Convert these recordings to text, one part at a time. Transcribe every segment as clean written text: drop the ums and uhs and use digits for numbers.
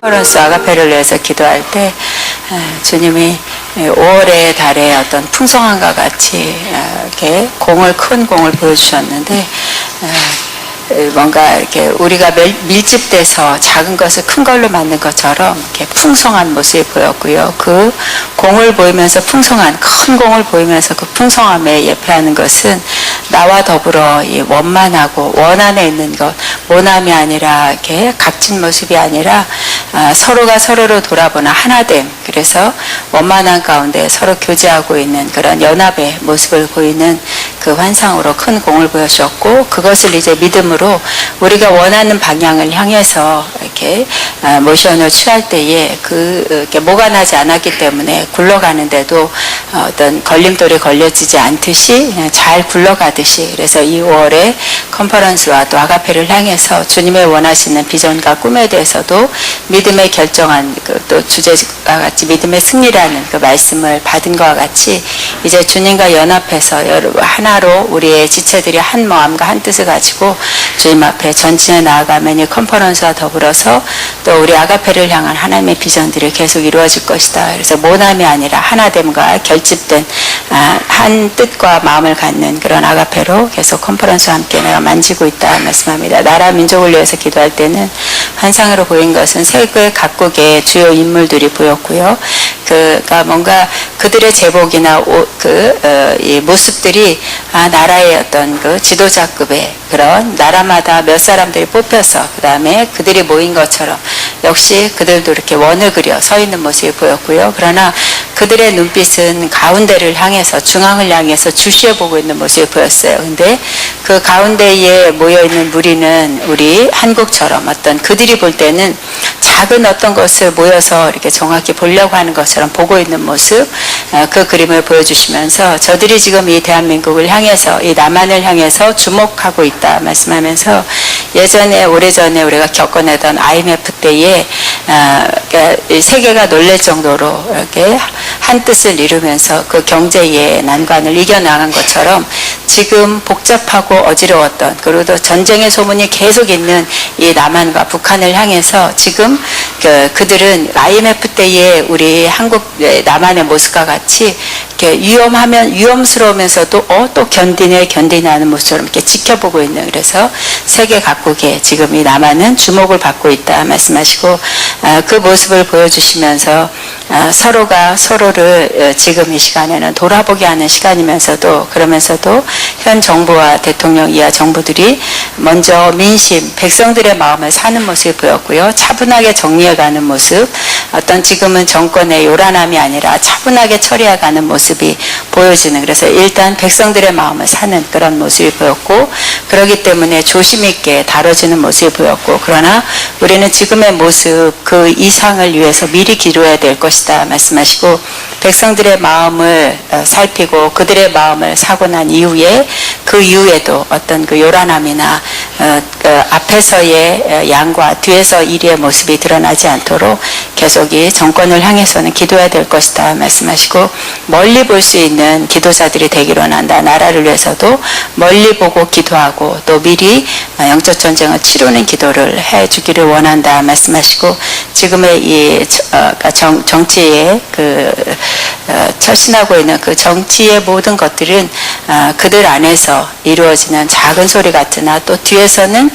컨퍼런스 아가페를 위해서 기도할 때 주님이 5월의 달에 어떤 풍성함과 같이 이렇게 큰 공을 보여주셨는데 뭔가 이렇게 우리가 밀집돼서 작은 것을 큰 걸로 만든 것처럼 이렇게 풍성한 모습이 보였고요. 그 공을 보이면서 큰 공을 보이면서 그 풍성함에 예표하는 것은 나와 더불어 이 원만하고 원 안에 있는 것, 모남이 아니라 이렇게 각진 모습이 아니라 서로가 서로를 돌아보는 하나됨. 그래서 원만한 가운데 서로 교제하고 있는 그런 연합의 모습을 보이는 그 환상으로 큰 공을 보여주셨고, 그것을 이제 믿음으로 우리가 원하는 방향을 향해서 이렇게 모션을 취할 때에 이렇게 모가 나지 않았기 때문에 굴러가는데도 어떤 걸림돌이 걸려지지 않듯이 그냥 잘 굴러가듯이, 그래서 이 5월에 컨퍼런스와 또 아가페를 향해서 주님의 원하시는 비전과 꿈에 대해서도 믿음의 결정한 또 주제와 같이 믿음의 승리라는 그 말씀을 받은 것과 같이 이제 주님과 연합해서 하나로 우리의 지체들이 한 마음과 한 뜻을 가지고 주님 앞에 전진해 나아가면 이 컨퍼런스와 더불어서 또 우리 아가페를 향한 하나님의 비전들이 계속 이루어질 것이다. 그래서 모남이 아니라 하나됨과 결집된 한 뜻과 마음을 갖는 그런 아가페로 계속 컨퍼런스와 함께 내가 만지고 있다 말씀합니다. 나라 민족을 위해서 기도할 때는 환상으로 보인 것은 세계 각국의 주요 인물들이 보였고요. 그러니까 뭔가 그들의 제복이나 이 모습들이 나라의 어떤 그 지도자급의 그런 나라마다 몇 사람들이 뽑혀서 그 다음에 그들이 모인 것처럼 역시 그들도 이렇게 원을 그려 서 있는 모습이 보였고요. 그러나 그들의 눈빛은 가운데를 향해서, 중앙을 향해서 주시해 보고 있는 모습이 보였어요. 근데 그 가운데에 모여있는 무리는 우리 한국처럼 어떤 그들이 볼 때는 작은 어떤 것을 모여서 이렇게 정확히 보려고 하는 것처럼 보고 있는 모습, 그 그림을 보여주시면서 저들이 지금 이 대한민국을 향해서, 이 남한을 향해서 주목하고 있다 말씀하면서, 오래전에 우리가 겪어내던 IMF 때에 세계가 놀랄 정도로 이렇게 한 뜻을 이루면서 그 경제의 난관을 이겨나간 것처럼 지금 복잡하고 어지러웠던, 그리고 또 전쟁의 소문이 계속 있는 이 남한과 북한을 향해서 지금 그들은 IMF 때에 우리 한국 남한의 모습과 같이 이렇게 위험스러우면서도 또 견디네 하는 모습처럼 이렇게 지켜보고 있는, 그래서 세계 각국에 지금 이 남한은 주목을 받고 있다 말씀하시고, 그 모습을 보여주시면서 서로가 서로를 지금 이 시간에는 돌아보게 하는 시간이면서도, 그러면서도 현 정부와 대통령 이하 정부들이 먼저 민심, 백성들의 마음을 사는 모습이 보였고요. 차분하게 정리해가는 모습, 어떤 지금은 정권의 요란함이 아니라 차분하게 처리해가는 모습이 보여지는, 그래서 일단 백성들의 마음을 사는 그런 모습이 보였고, 그렇기 때문에 조심 있게 다뤄지는 모습이 보였고, 그러나 우리는 지금의 모습 그 이상을 위해서 미리 기도해야 될 것이다 말씀하시고, 백성들의 마음을 살피고 그들의 마음을 사고 난 이후에 그 이후에도 어떤 그 요란함이나 앞에서의 양과 뒤에서 이리의 모습이 드러나지 않도록 계속 이 정권을 향해서는 기도해야 될 것이다 말씀하시고, 멀리 볼 수 있는 기도자들이 되기로 한다. 나라를 위해서도 멀리 보고 기도하고 또 미리 영적 전쟁을 치르는 기도를 해주기를 원한다 말씀하시고, 지금의 이 정치에 철신하고 있는 그 정치의 모든 것들은 그들 안에서 이루어지는 작은 소리 같으나 또 뒤에서는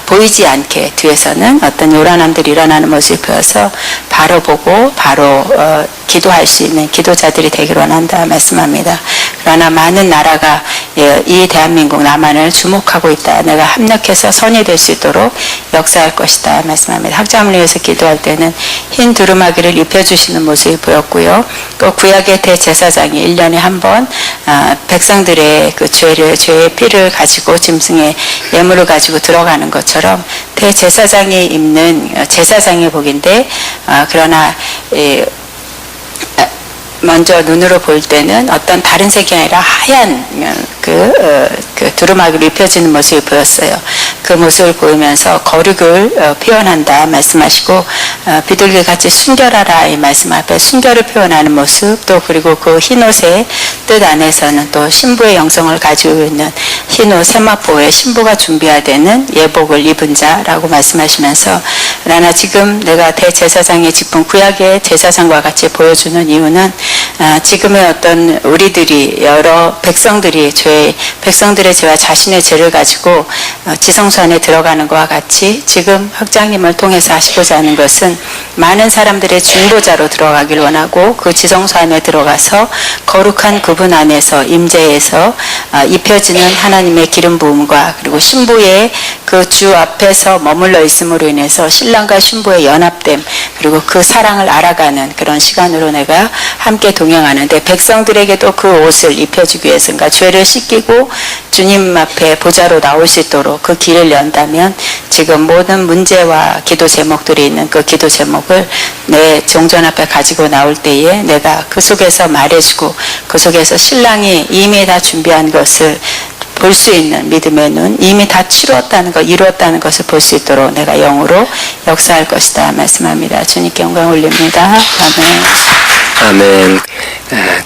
보이지 않게 뒤에서는 어떤 요란함들이 일어나는 모습이 보여서 바로 보고 바로 기도할 수 있는 기도자들이 되기로 원한다 말씀합니다. 그러나 많은 나라가 이 대한민국 남한을 주목하고 있다. 내가 합력해서 선이 될 수 있도록 역사할 것이다 말씀합니다. 학자문을 위해서 기도할 때는 흰 두루마기를 입혀주시는 모습이 보였고요. 또 구약의 대제사장이 1년에 한 번 백성들의 그 죄의 피를 가지고 짐승의 예물을 가지고 들어가는 것처럼 대제사장이 입는 제사장의 복인데, 그러나 먼저 눈으로 볼 때는 어떤 다른 색이 아니라 하얀 그 두루마기를 입혀지는 모습이 보였어요. 그 모습을 보이면서 거룩을 표현한다 말씀하시고, 비둘기 같이 순결하라 이 말씀 앞에 순결을 표현하는 모습, 또 그리고 그 흰옷의 뜻 안에서는 또 신부의 영성을 가지고 있는 흰옷 세마포의 신부가 준비해야 되는 예복을 입은 자라고 말씀하시면서 그러나 지금 내가 대제사장의 직분, 구약의 제사장과 같이 보여주는 이유는 지금의 어떤 우리들이, 여러 백성들의 죄와 자신의 죄를 가지고 지성소 안에 들어가는 것과 같이 지금 학장님을 통해서 하시고자 하는 것은 많은 사람들의 중보자로 들어가길 원하고, 그 지성소 안에 들어가서 거룩한 그분 안에서 임재해서 입혀지는 하나님의 기름 부음과, 그리고 신부의 그 주 앞에서 머물러 있음으로 인해서 신랑과 신부의 연합됨, 그리고 그 사랑을 알아가는 그런 시간으로 내가 함께 동행하는데, 백성들에게도 그 옷을 입혀주기 위해서, 그러니까 죄를 씻기고 주님 앞에 보좌로 나올 수 있도록 그 길을 연다면, 지금 모든 문제와 기도 제목들이 있는 그 기도 제목을 내 정전 앞에 가지고 나올 때에 내가 그 속에서 말해주고, 그 속에서 신랑이 이미 다 준비한 것을 볼 수 있는 믿음의 눈, 이미 다 치루었다는 것, 이루었다는 것을 볼 수 있도록 내가 영으로 역사할 것이다 말씀합니다. 주님께 영광 올립니다. 아멘. 아멘.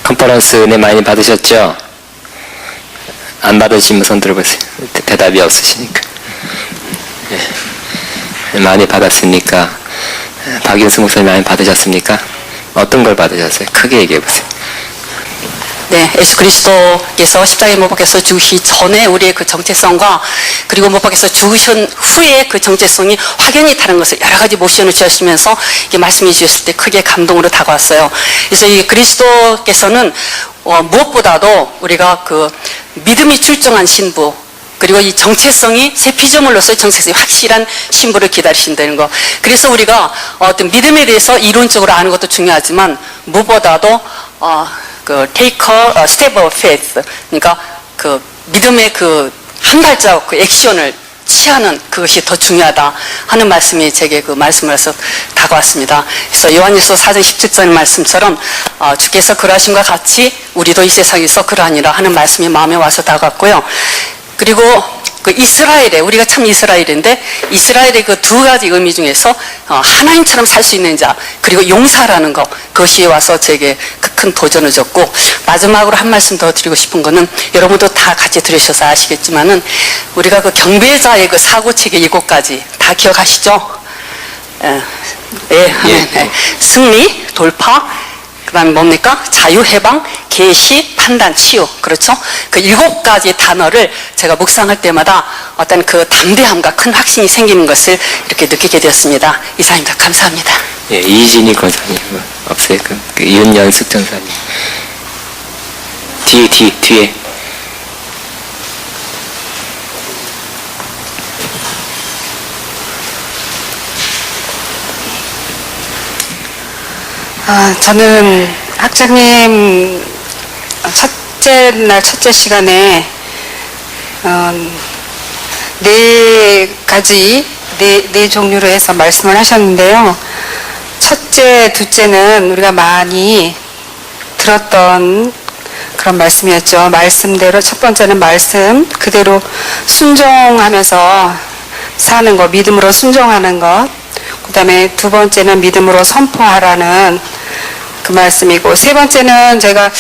컨퍼런스 은혜 많이 받으셨죠? 안 받으시면 손 들어보세요. 대답이 없으시니까. 많이 받았습니까? 박인수 목사님 많이 받으셨습니까? 어떤 걸 받으셨어요? 크게 얘기해보세요. 네, 예수 그리스도께서 십자가에 못 박혀서 죽으시 전에 우리의 그 정체성과, 그리고 못 박혀서 죽으신 후에 그 정체성이 확연히 다른 것을 여러 가지 모션을 주시면서 이게 말씀해 주셨을 때 크게 감동으로 다가왔어요. 그래서 이 그리스도께서는 무엇보다도 우리가 그 믿음이 출정한 신부, 그리고 이 정체성이 새 피조물로서의 정체성이 확실한 신부를 기다리신다는 거. 그래서 우리가 어떤 믿음에 대해서 이론적으로 아는 것도 중요하지만, 무엇보다도 그 take a step of faith, 그러니까 그 믿음의 그 한 발자국 그 액션을 취하는 그것이 더 중요하다 하는 말씀이 제게 그 말씀을 해서 다가왔습니다. 그래서 요한일서 4장 17절 말씀처럼 주께서 그러하신과 같이 우리도 이 세상에서 그러하니라 하는 말씀이 마음에 와서 다가왔고요. 그리고 그 이스라엘에, 우리가 참 이스라엘인데, 이스라엘의 그 두 가지 의미 중에서 하나님처럼 살 수 있는 자, 그리고 용사라는 것, 그것이 와서 제게 그 큰 도전을 줬고, 마지막으로 한 말씀 더 드리고 싶은 거는, 여러분도 다 같이 들으셔서 아시겠지만은, 우리가 그 경배자의 그 사고체계 7가지 다 기억하시죠? 승리, 돌파, 그 다음에 뭡니까? 자유, 해방, 계시, 판단, 치유. 그렇죠? 그 7가지 단어를 제가 묵상할 때마다 어떤 그 담대함과 큰 확신이 생기는 것을 이렇게 느끼게 되었습니다. 이사입니다. 감사합니다. 예, 이진희 권사님 없어요? 그 윤연숙 전사님. 뒤에. 저는 학장님 첫째 시간에 네 종류로 해서 말씀을 하셨는데요. 첫째, 둘째는 우리가 많이 들었던 그런 말씀이었죠. 말씀대로, 첫 번째는 말씀 그대로 순종하면서 사는 것, 믿음으로 순종하는 것. 그 다음에 두 번째는 믿음으로 선포하라는 그 말씀이고, 세 번째는 제가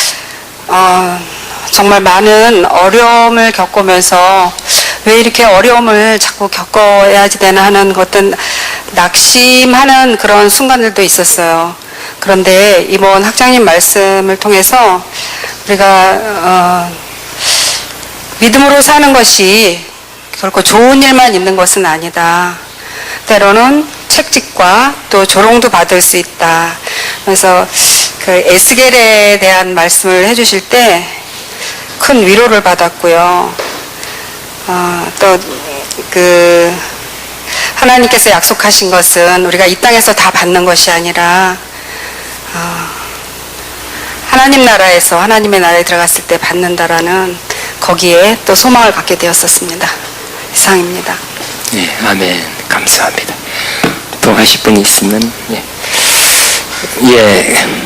정말 많은 어려움을 겪으면서 왜 이렇게 어려움을 자꾸 겪어야지 되나 하는 어떤 낙심하는 그런 순간들도 있었어요. 그런데 이번 학장님 말씀을 통해서 우리가 믿음으로 사는 것이 결코 좋은 일만 있는 것은 아니다. 때로는 책직과 또 조롱도 받을 수 있다. 그래서 그 에스겔에 대한 말씀을 해주실 때 큰 위로를 받았고요. 또 그 하나님께서 약속하신 것은 우리가 이 땅에서 다 받는 것이 아니라 하나님 나라에서 하나님의 나라에 들어갔을 때 받는다라는 거기에 또 소망을 갖게 되었었습니다. 이상입니다. 예, 아멘. 감사합니다. 또 하실 분 있으면,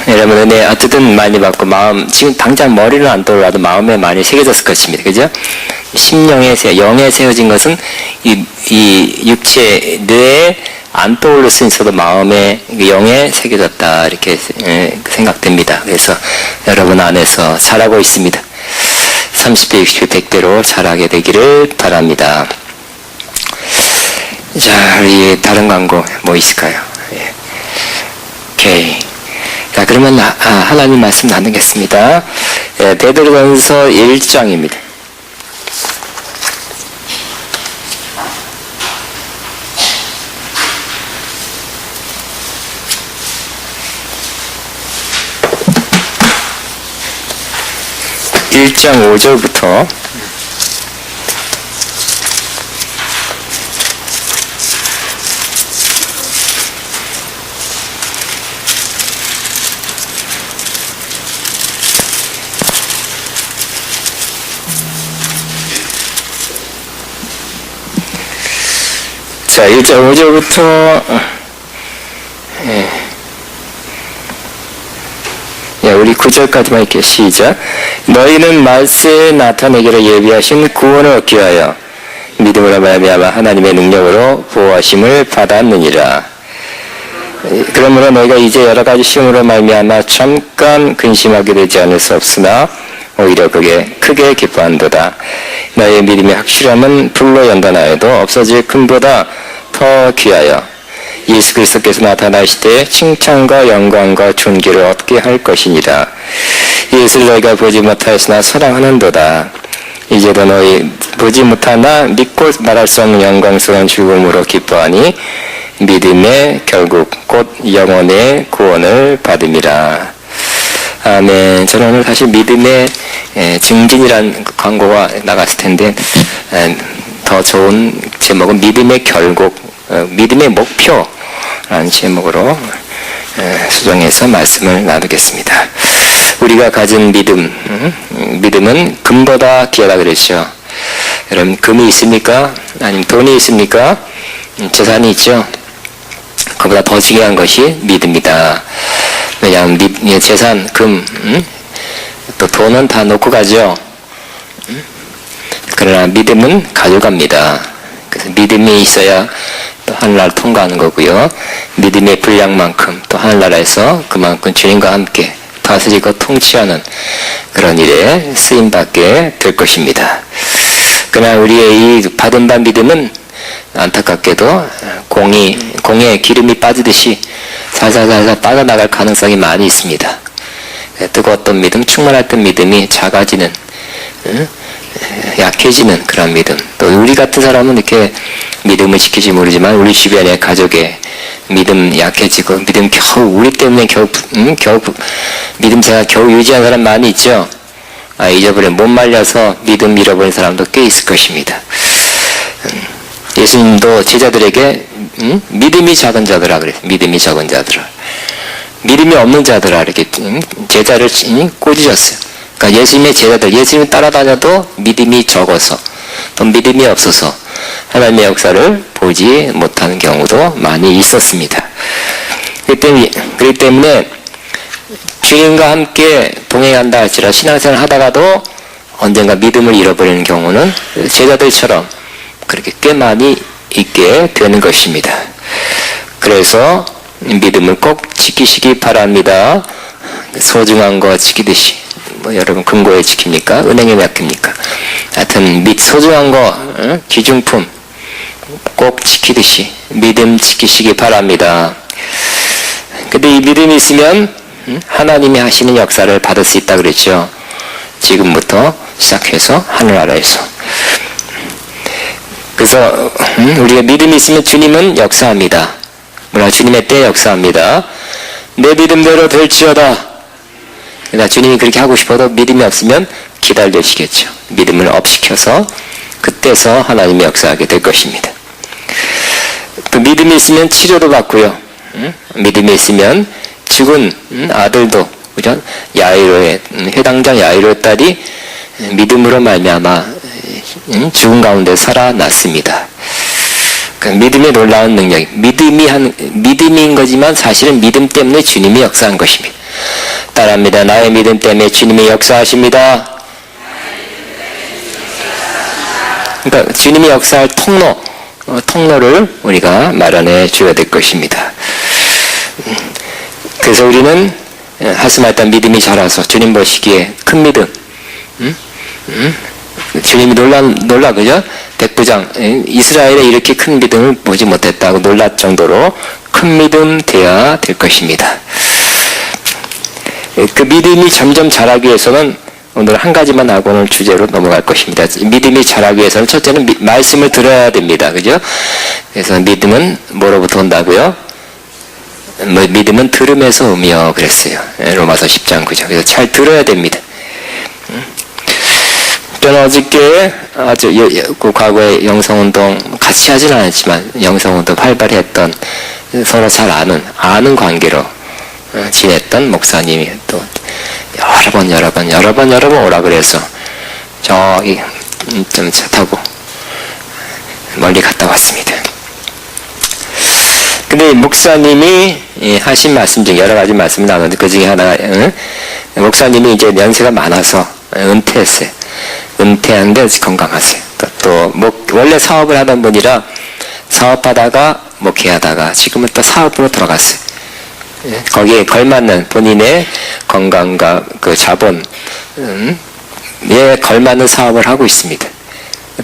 여러분 은혜 어쨌든 많이 받고, 지금 당장 머리는 안 떠올라도 마음에 많이 새겨졌을 것입니다. 그죠? 영에 세워진 것은 이 육체, 뇌에 안 떠올릴 수 있어도 마음에, 영에 새겨졌다. 이렇게 생각됩니다. 그래서 여러분 안에서 자라고 있습니다. 30배, 60배, 100배로 자라게 되기를 바랍니다. 자, 우리 다른 광고 뭐 있을까요? 예. 오케이. 자, 그러면 하나님 말씀 나누겠습니다. 예, 베드로전서 1장입니다. (1장 5절부터) 자, 1장 5절부터 우리 9절까지만 이렇게 시작. 너희는 말세에 나타내기로 예비하신 구원을 얻기 위하여 믿음으로 말미암아 하나님의 능력으로 보호하심을 받았느니라. 그러므로 너희가 이제 여러 가지 시험으로 말미암아 잠깐 근심하게 되지 않을 수 없으나 오히려 그게 크게 기뻐한도다. 너희의 믿음의 확실함은 불로 연단하여도 없어질 금보다 더 귀하여 예수 그리스도께서 나타나실 때 칭찬과 영광과 존귀를 얻게 할 것이니라. 예수를 너희가 보지 못하였으나 사랑하는도다. 이제도 너희 보지 못하나 믿고 말할 수 없는 영광스러운 즐거움으로 기뻐하니 믿음의 결국 곧 영혼의 구원을 받음이라. 아멘. 저는 오늘 사실 믿음의 증진이라는 광고가 나갔을 텐데 더 좋은 제목은 믿음의 결국, 믿음의 목표라는 제목으로 수정해서 말씀을 나누겠습니다. 우리가 가진 믿음은 금보다 귀하다 그랬죠. 여러분, 금이 있습니까? 아니면 돈이 있습니까? 재산이 있죠. 그보다 더 중요한 것이 믿음이다. 왜냐하면 재산, 금, 또 돈은 다 놓고 가죠. 그러나 믿음은 가져갑니다. 그래서 믿음이 있어야 또 하늘나라를 통과하는 거고요. 믿음의 분량만큼 또 하늘나라에서 그만큼 주님과 함께 다스리고 통치하는 그런 일에 쓰임받게 될 것입니다. 그러나 우리의 이 받은 바 믿음은 안타깝게도 공에 기름이 빠지듯이 살살살살 빠져나갈 가능성이 많이 있습니다. 뜨거웠던 믿음, 충만했던 믿음이 작아지는, 약해지는 그런 믿음. 또 우리 같은 사람은 이렇게 믿음을 지킬지 모르지만 우리 주변의 가족의 믿음 약해지고 믿음 우리 때문에 겨우 믿음 생활 겨우 유지한 사람 많이 있죠. 잊어버려 못 말려서 믿음 잃어버린 사람도 꽤 있을 것입니다. 예수님도 제자들에게 믿음이 작은 자들아 그랬어요. 믿음이 작은 자들아. 믿음이 없는 자들아 이렇게 제자를 꽂으셨어요. 그러니까 예수님의 제자들, 예수님 따라다녀도 믿음이 적어서 또 믿음이 없어서 하나님의 역사를 보지 못하는 경우도 많이 있었습니다. 그렇기 때문에 주님과 함께 동행한다 할지라도 신앙생활을 하다가도 언젠가 믿음을 잃어버리는 경우는 제자들처럼 그렇게 꽤 많이 있게 되는 것입니다. 그래서 믿음을 꼭 지키시기 바랍니다. 소중한 거 지키듯이 여러분 금고에 지킵니까? 은행에 맡깁니까? 하여튼 소중한 거 귀중품 꼭 지키듯이 믿음 지키시기 바랍니다. 근데 이 믿음이 있으면 하나님이 하시는 역사를 받을 수 있다 그랬죠. 지금부터 시작해서 하늘나라에서. 그래서 우리가 믿음이 있으면 주님은 역사합니다. 물론 주님의 때에 역사합니다. 내 믿음대로 될지어다. 그러나 주님이 그렇게 하고 싶어도 믿음이 없으면 기다려주시겠죠. 믿음을 업시켜서 그때서 하나님이 역사하게 될 것입니다. 또 믿음이 있으면 치료도 받고요. 믿음이 있으면 죽은 아들도 그죠? 야이로의 회당장 야이로의 딸이 믿음으로 말미암아 죽은 가운데 살아났습니다. 그러니까 믿음의 놀라운 능력, 믿음인 거지만 사실은 믿음 때문에 주님이 역사한 것입니다. 따라합니다. 나의 믿음 때문에 주님이 역사하십니다. 그러니까 주님이 역사할 통로를 우리가 마련해 줘야 될 것입니다. 그래서 우리는 하스말단 믿음이 자라서 주님 보시기에 큰 믿음, 주님이 놀라, 그죠? 백부장, 이스라엘에 이렇게 큰 믿음을 보지 못했다고 놀랄 정도로 큰 믿음 되어야 될 것입니다. 그 믿음이 점점 자라기 위해서는 오늘 한 가지만 하고 오늘 주제로 넘어갈 것입니다. 믿음이 자라기 위해서는 첫째는 말씀을 들어야 됩니다. 그죠? 그래서 믿음은 뭐로부터 온다고요? 믿음은 들음에서 오며 그랬어요. 로마서 10장 9절. 그래서 잘 들어야 됩니다. 저는 어저께 그 과거에 영성운동 같이 하진 않았지만 영성운동 활발히 했던 서로 잘 아는 관계로 지냈던 목사님이 또 여러 번 오라 그래서 저기 좀 차 타고 멀리 갔다 왔습니다. 근데 목사님이 하신 말씀 중에 여러 가지 말씀을 나누는데 그 중에 하나가 목사님이 이제 연세가 많아서 은퇴했어요. 은퇴하는데 건강하세요. 또 원래 사업을 하던 분이라 사업하다가 목회하다가 지금은 또 사업으로 돌아갔어요. 거기에 걸맞는 본인의 건강과 그 자본에 걸맞는 사업을 하고 있습니다.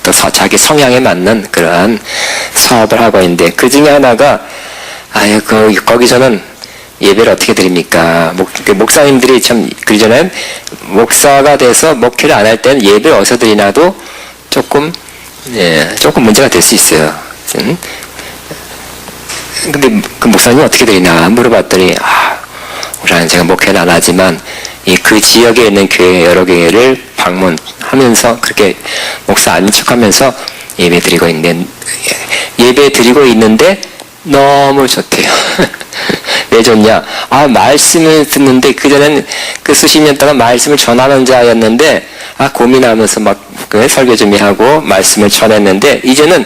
또 자기 성향에 맞는 그러한 사업을 하고 있는데 그 중에 하나가 거기서는 예배를 어떻게 드립니까? 목사님들이 참 그전에 목사가 돼서 목회를 안 할 때는 예배를 어디서 드리나도 조금 문제가 될 수 있어요. 근데 그 목사님 어떻게 드리나 물어봤더니 우선 제가 목회는 안 하지만 그 지역에 있는 교회 여러 교회를 방문하면서 그렇게 목사 아닌 척하면서 예배 드리고 있는데 너무 좋대요. 왜 좋냐? 말씀을 듣는데 그전엔 그 수십 년 동안 말씀을 전하는 자였는데 고민하면서 설교 준비하고 말씀을 전했는데 이제는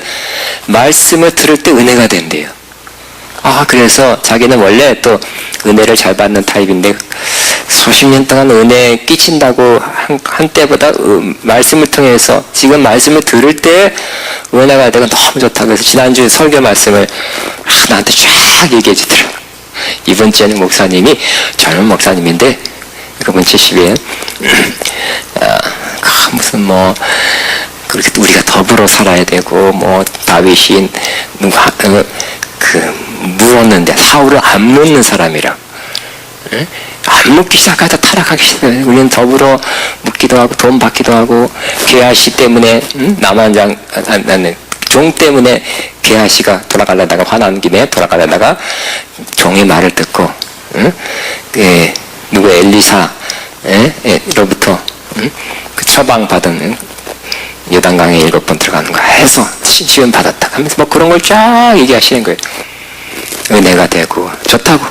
말씀을 들을 때 은혜가 된대요. 그래서 자기는 원래 또 은혜를 잘 받는 타입인데 수십 년 동안 은혜 끼친다고 한때보다 말씀을 통해서 지금 말씀을 들을 때 은혜가 되고 너무 좋다. 그래서 지난주에 설교 말씀을 나한테 쫙 얘기해 주더라고요. 이번 주에는 목사님이 젊은 목사님인데 그분 70이에요. 무슨 그렇게 우리가 더불어 살아야 되고 다윗이 묻었는데 사울을 안 묻는 사람이라. 안 묻기 시작하다 타락하기 시작해요. 우리는 더불어 묻기도 하고 돈 받기도 하고 게하시 때문에 종 때문에 게하시가 돌아가려다가 화난 김에 돌아가려다가 종의 말을 듣고 누구 엘리사로부터 그 처방받은 요단강에 7번 들어가는 거 해서 시험 받았다 하면서 그런 걸 쫙 얘기하시는 거예요. 은혜가 되고 좋다고.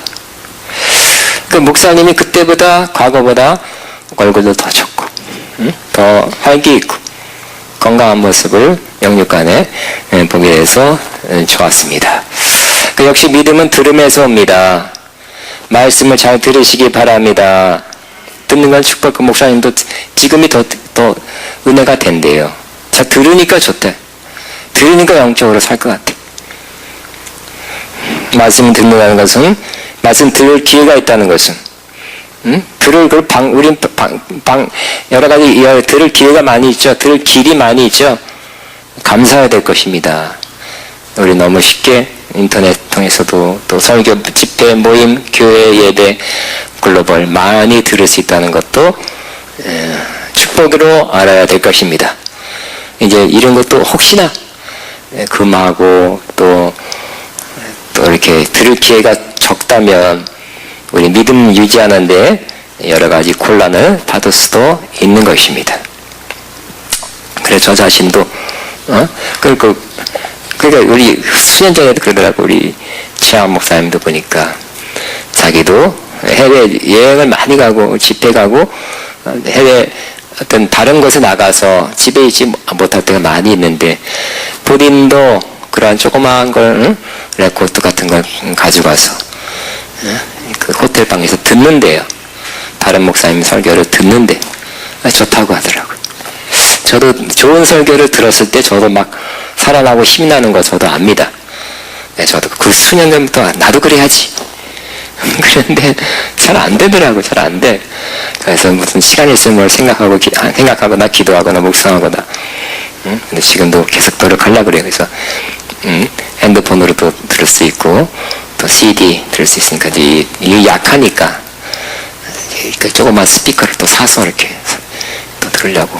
그 목사님이 그때보다 과거보다 얼굴도 더 좋고 더 활기 있고 건강한 모습을 영육간에 보게 돼서 좋았습니다. 역시 믿음은 들음에서 옵니다. 말씀을 잘 들으시기 바랍니다. 듣는 건 축복. 그 목사님도 지금이 더 은혜가 된대요. 자, 들으니까 좋대. 들으니까 영적으로 살 것 같아. 말씀 듣는다는 것은 말씀 들을 기회가 있다는 것은 우린 여러 가지 들을 기회가 많이 있죠. 들을 길이 많이 있죠. 감사해야 될 것입니다. 우리 너무 쉽게 인터넷 통해서도 또 설교 집회 모임 교회 예배 글로벌 많이 들을 수 있다는 것도 축복으로 알아야 될 것입니다. 이제 이런 것도 혹시나 금하고 또 이렇게 들을 기회가 적다면 우리 믿음 유지하는데 여러 가지 곤란을 받을 수도 있는 것입니다. 그래서 저 자신도 그러니까 우리 수년 전에도 그러더라고. 우리 최한 목사님도 보니까 자기도 해외 여행을 많이 가고 집회 가고 해외 어떤 다른 곳에 나가서 집에 있지 못할 때가 많이 있는데 본인도 그러한 조그마한 걸 레코드 같은 걸 가져가서 그 호텔 방에서 듣는데요. 다른 목사님 설교를 듣는데 좋다고 하더라고요. 저도 좋은 설교를 들었을 때 저도 막 살아나고 힘이 나는 거 저도 압니다. 저도 그 수년 전부터 나도 그래야지. 그런데 잘 안 되더라고. 잘 안 돼. 그래서 무슨 시간이 있으면 뭘 생각하거나 기도하거나 묵상하거나. 근데 지금도 계속 노력하려고 그래요. 그래서 핸드폰으로도 들을 수 있고 또 CD 들을 수 있으니까 이게 약하니까 그 조그만 스피커를 또 사서 이렇게 또 들으려고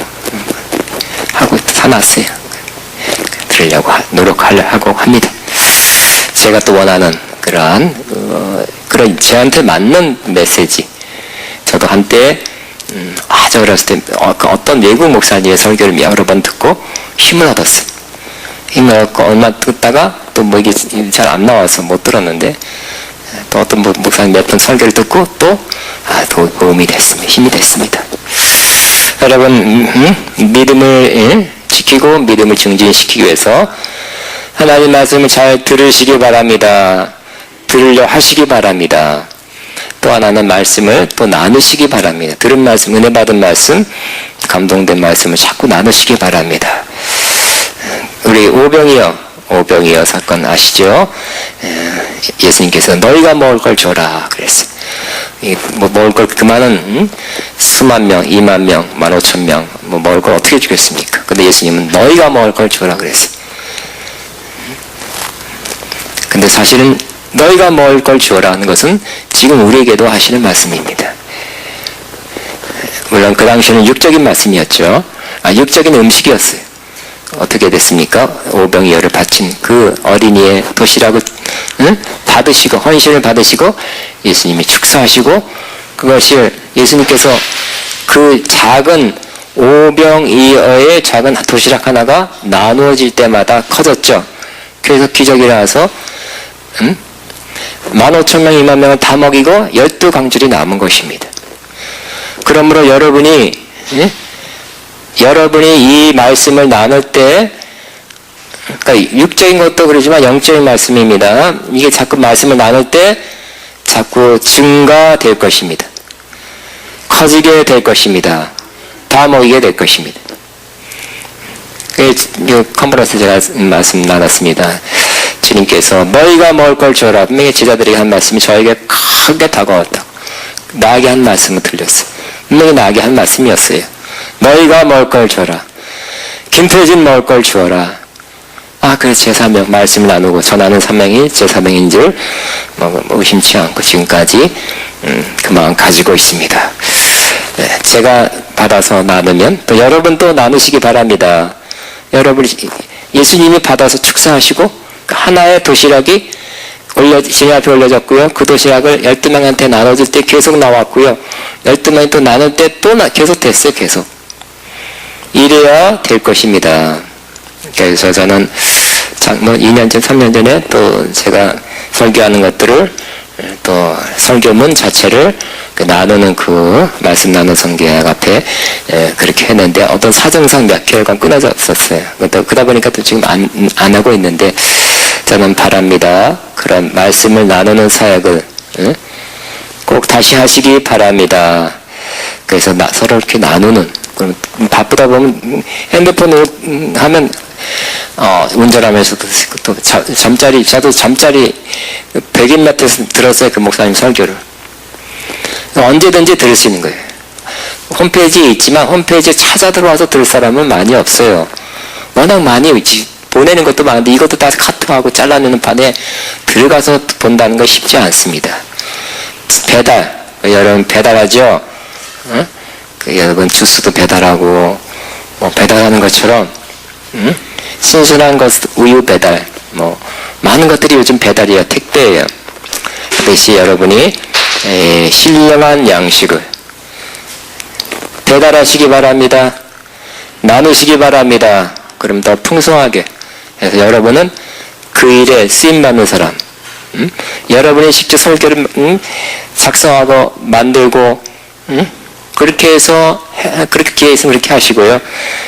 하고 사놨어요. 들으려고 노력하려고 합니다. 제가 또 원하는 그런 저한테 맞는 메시지. 저도 한때 아주 어렸을 때 어떤 외국 목사님의 설교를 여러 번 듣고 힘을 얻었어요. 힘을 얻고 얼마 듣다가 또 뭐 이게 잘 안 나와서 못 들었는데 또 어떤 목사님 몇 번 설교를 듣고 또 도움이 됐습니다. 힘이 됐습니다. 여러분 믿음을 지키고 믿음을 증진시키기 위해서 하나님 말씀을 잘 들으시기 바랍니다. 들으려 하시기 바랍니다. 또 하나는 말씀을 또 나누시기 바랍니다. 들은 말씀, 은혜 받은 말씀, 감동된 말씀을 자꾸 나누시기 바랍니다. 우리 오병이어 사건 아시죠? 예수님께서 너희가 먹을 걸 줘라 그랬어요. 먹을 걸 그만은 수만 명, 2만 명, 15,000명 먹을 걸 어떻게 주겠습니까? 근데 예수님은 너희가 먹을 걸 줘라 그랬어요. 근데 사실은 너희가 먹을 걸 주어라 하는 것은 지금 우리에게도 하시는 말씀입니다. 물론 그 당시에는 육적인 말씀이었죠. 육적인 음식이었어요. 어떻게 됐습니까? 오병이어를 바친 그 어린이의 도시락을 받으시고 헌신을 받으시고 예수님이 축사하시고 그것을 예수님께서 그 작은 오병이어의 작은 도시락 하나가 나누어질 때마다 커졌죠. 그래서 기적이 일어나서 15,000명, 2만 명을 다 먹이고 12강줄이 남은 것입니다. 그러므로 여러분이 이 말씀을 나눌 때 그러니까 육적인 것도 그러지만 영적인 말씀입니다. 이게 자꾸 말씀을 나눌 때 자꾸 증가될 것입니다. 커지게 될 것입니다. 다 먹이게 될 것입니다. 컨퍼런스 제가 말씀 나눴습니다. 주님께서 너희가 먹을 걸 줘라. 분명히 제자들에게 한 말씀이 저에게 크게 다가왔다. 나에게 한 말씀을 들렸어요. 분명히 나에게 한 말씀이었어요. 너희가 먹을 걸 줘라. 김태진 먹을 걸 주어라. 그래서 제 사명 말씀을 나누고 전하는 사명이 제 사명인 줄 의심치 않고 지금까지 그 마음 가지고 있습니다. 네, 제가 받아서 나누면 또 여러분도 나누시기 바랍니다. 여러분이 예수님이 받아서 축사하시고 하나의 도시락이 주님 앞에 올려졌고요. 그 도시락을 12명한테 나눠줄 때 계속 나왔고요. 12명이 또 나눌 때 또 계속 됐어요. 계속. 이래야 될 것입니다. 그래서 저는 2년 전, 3년 전에 또 제가 설교하는 것들을 또 설교문 자체를 나누는 말씀 나누는 성경 앞에 그렇게 했는데 어떤 사정상 몇 개월간 끊어졌었어요. 그러다 보니까 또 지금 안 하고 있는데 저는 바랍니다. 그런 말씀을 나누는 사역을 꼭 다시 하시기 바랍니다. 그래서 서로 이렇게 나누는 바쁘다 보면 핸드폰으로 하면 운전하면서도 또 저도 잠자리 100인 매트에서 들었어요. 그 목사님 설교를. 언제든지 들을 수 있는 거예요. 홈페이지에 있지만 홈페이지에 찾아 들어와서 들을 사람은 많이 없어요. 워낙 많이 보내는 것도 많은데 이것도 다 카트하고 잘라내는 판에 들어가서 본다는 거 쉽지 않습니다. 여러분 배달하죠? 여러분 주스도 배달하고 배달하는 것처럼 신선한 것 우유 배달 많은 것들이 요즘 배달이에요. 택배예요. 그것이 여러분이 신령한 양식을 배달하시기 바랍니다. 나누시기 바랍니다. 그럼 더 풍성하게 해서 여러분은 그 일에 쓰임받는 사람 여러분이 직접 설교를 작성하고 만들고 그렇게 해서 그렇게 기회 있으면 그렇게 하시고요.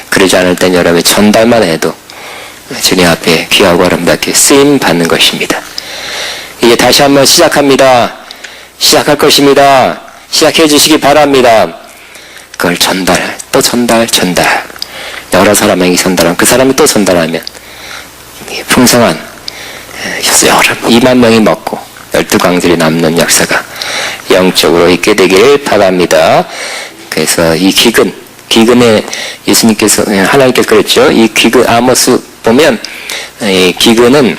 그러지 않을 땐 여러분이 전달만 해도 주님 앞에 귀하고 아름답게 쓰임 받는 것입니다. 이제 다시 한번 시작합니다. 시작할 것입니다. 시작해 주시기 바랍니다. 그걸 또 전달. 여러 사람에게 전달하면 그 사람이 또 전달하면 풍성한 2만 명이 먹고 12광들이 남는 역사가 영적으로 있게 되길 바랍니다. 그래서 이 기근에 예수님께서, 하나님께서 그랬죠. 이 기근, 아모스 보면, 이 기근은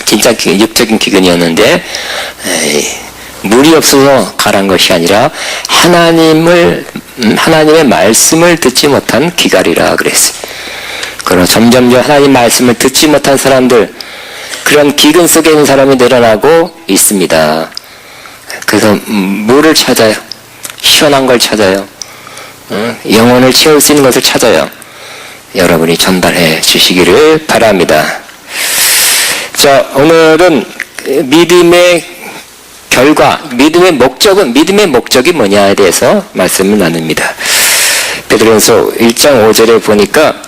진짜 육적인 기근이었는데, 물이 없어서 가란 것이 아니라 하나님의 말씀을 듣지 못한 기갈이라 그랬어요. 그럼 점점점 하나님 말씀을 듣지 못한 사람들, 그런 기근 속에 있는 사람이 늘어나고 있습니다. 그래서 물을 찾아요. 시원한 걸 찾아요. 영혼을 채울 수 있는 것을 찾아요. 여러분이 전달해 주시기를 바랍니다. 자, 오늘은 믿음의 결과, 믿음의 목적이 뭐냐에 대해서 말씀을 나눕니다. 베드로전서 1장 5절에 보니까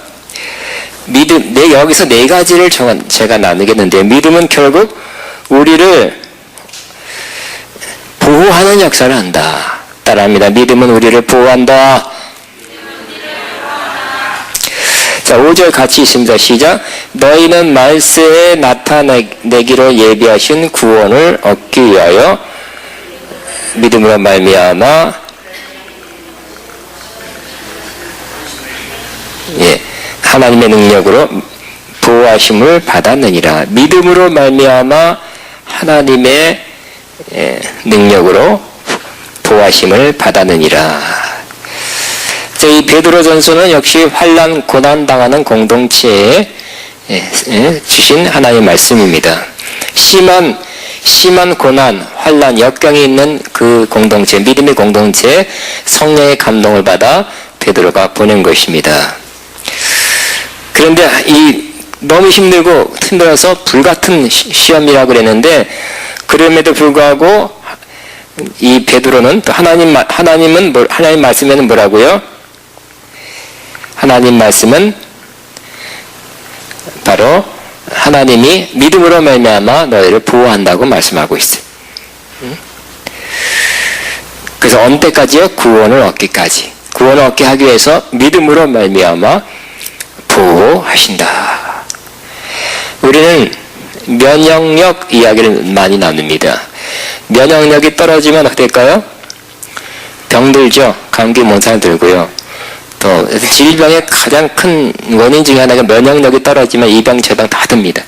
여기서 네 가지를 제가 나누겠는데, 믿음은 결국 우리를 보호하는 역사를 한다. 따라합니다. 믿음은 우리를 보호한다. 자, 5절 같이 있습니다. 시작. 너희는 말세에 나타내기로 예비하신 구원을 얻기 위하여 믿음으로 말미암아 하나님의 능력으로 보호하심을 받았느니라. 믿음으로 말미암아 하나님의 능력으로 보호하심을 받았느니라. 자, 이 베드로전서는 역시 환난 고난 당하는 공동체에 주신 하나님의 말씀입니다. 심한 고난, 환난, 역경이 있는 그 공동체, 믿음의 공동체에 성령의 감동을 받아 베드로가 보낸 것입니다. 그런데 너무 힘들어서 불같은 시험이라고 그랬는데, 그럼에도 불구하고 이 베드로는 또 하나님 말씀에는 뭐라고요? 하나님 말씀은 바로 하나님이 믿음으로 말미암아 너희를 보호한다고 말씀하고 있어요. 그래서 어느 때까지요? 구원을 얻기까지. 구원을 얻게 하기 위해서 믿음으로 말미암아 보호하신다. 우리는 면역력 이야기를 많이 나눕니다. 면역력이 떨어지면 어떻게 될까요? 병들죠. 감기 몽살 들고요. 또 질병의 가장 큰 원인 중에 하나가 면역력이 떨어지면 이 병 저 병 다 듭니다.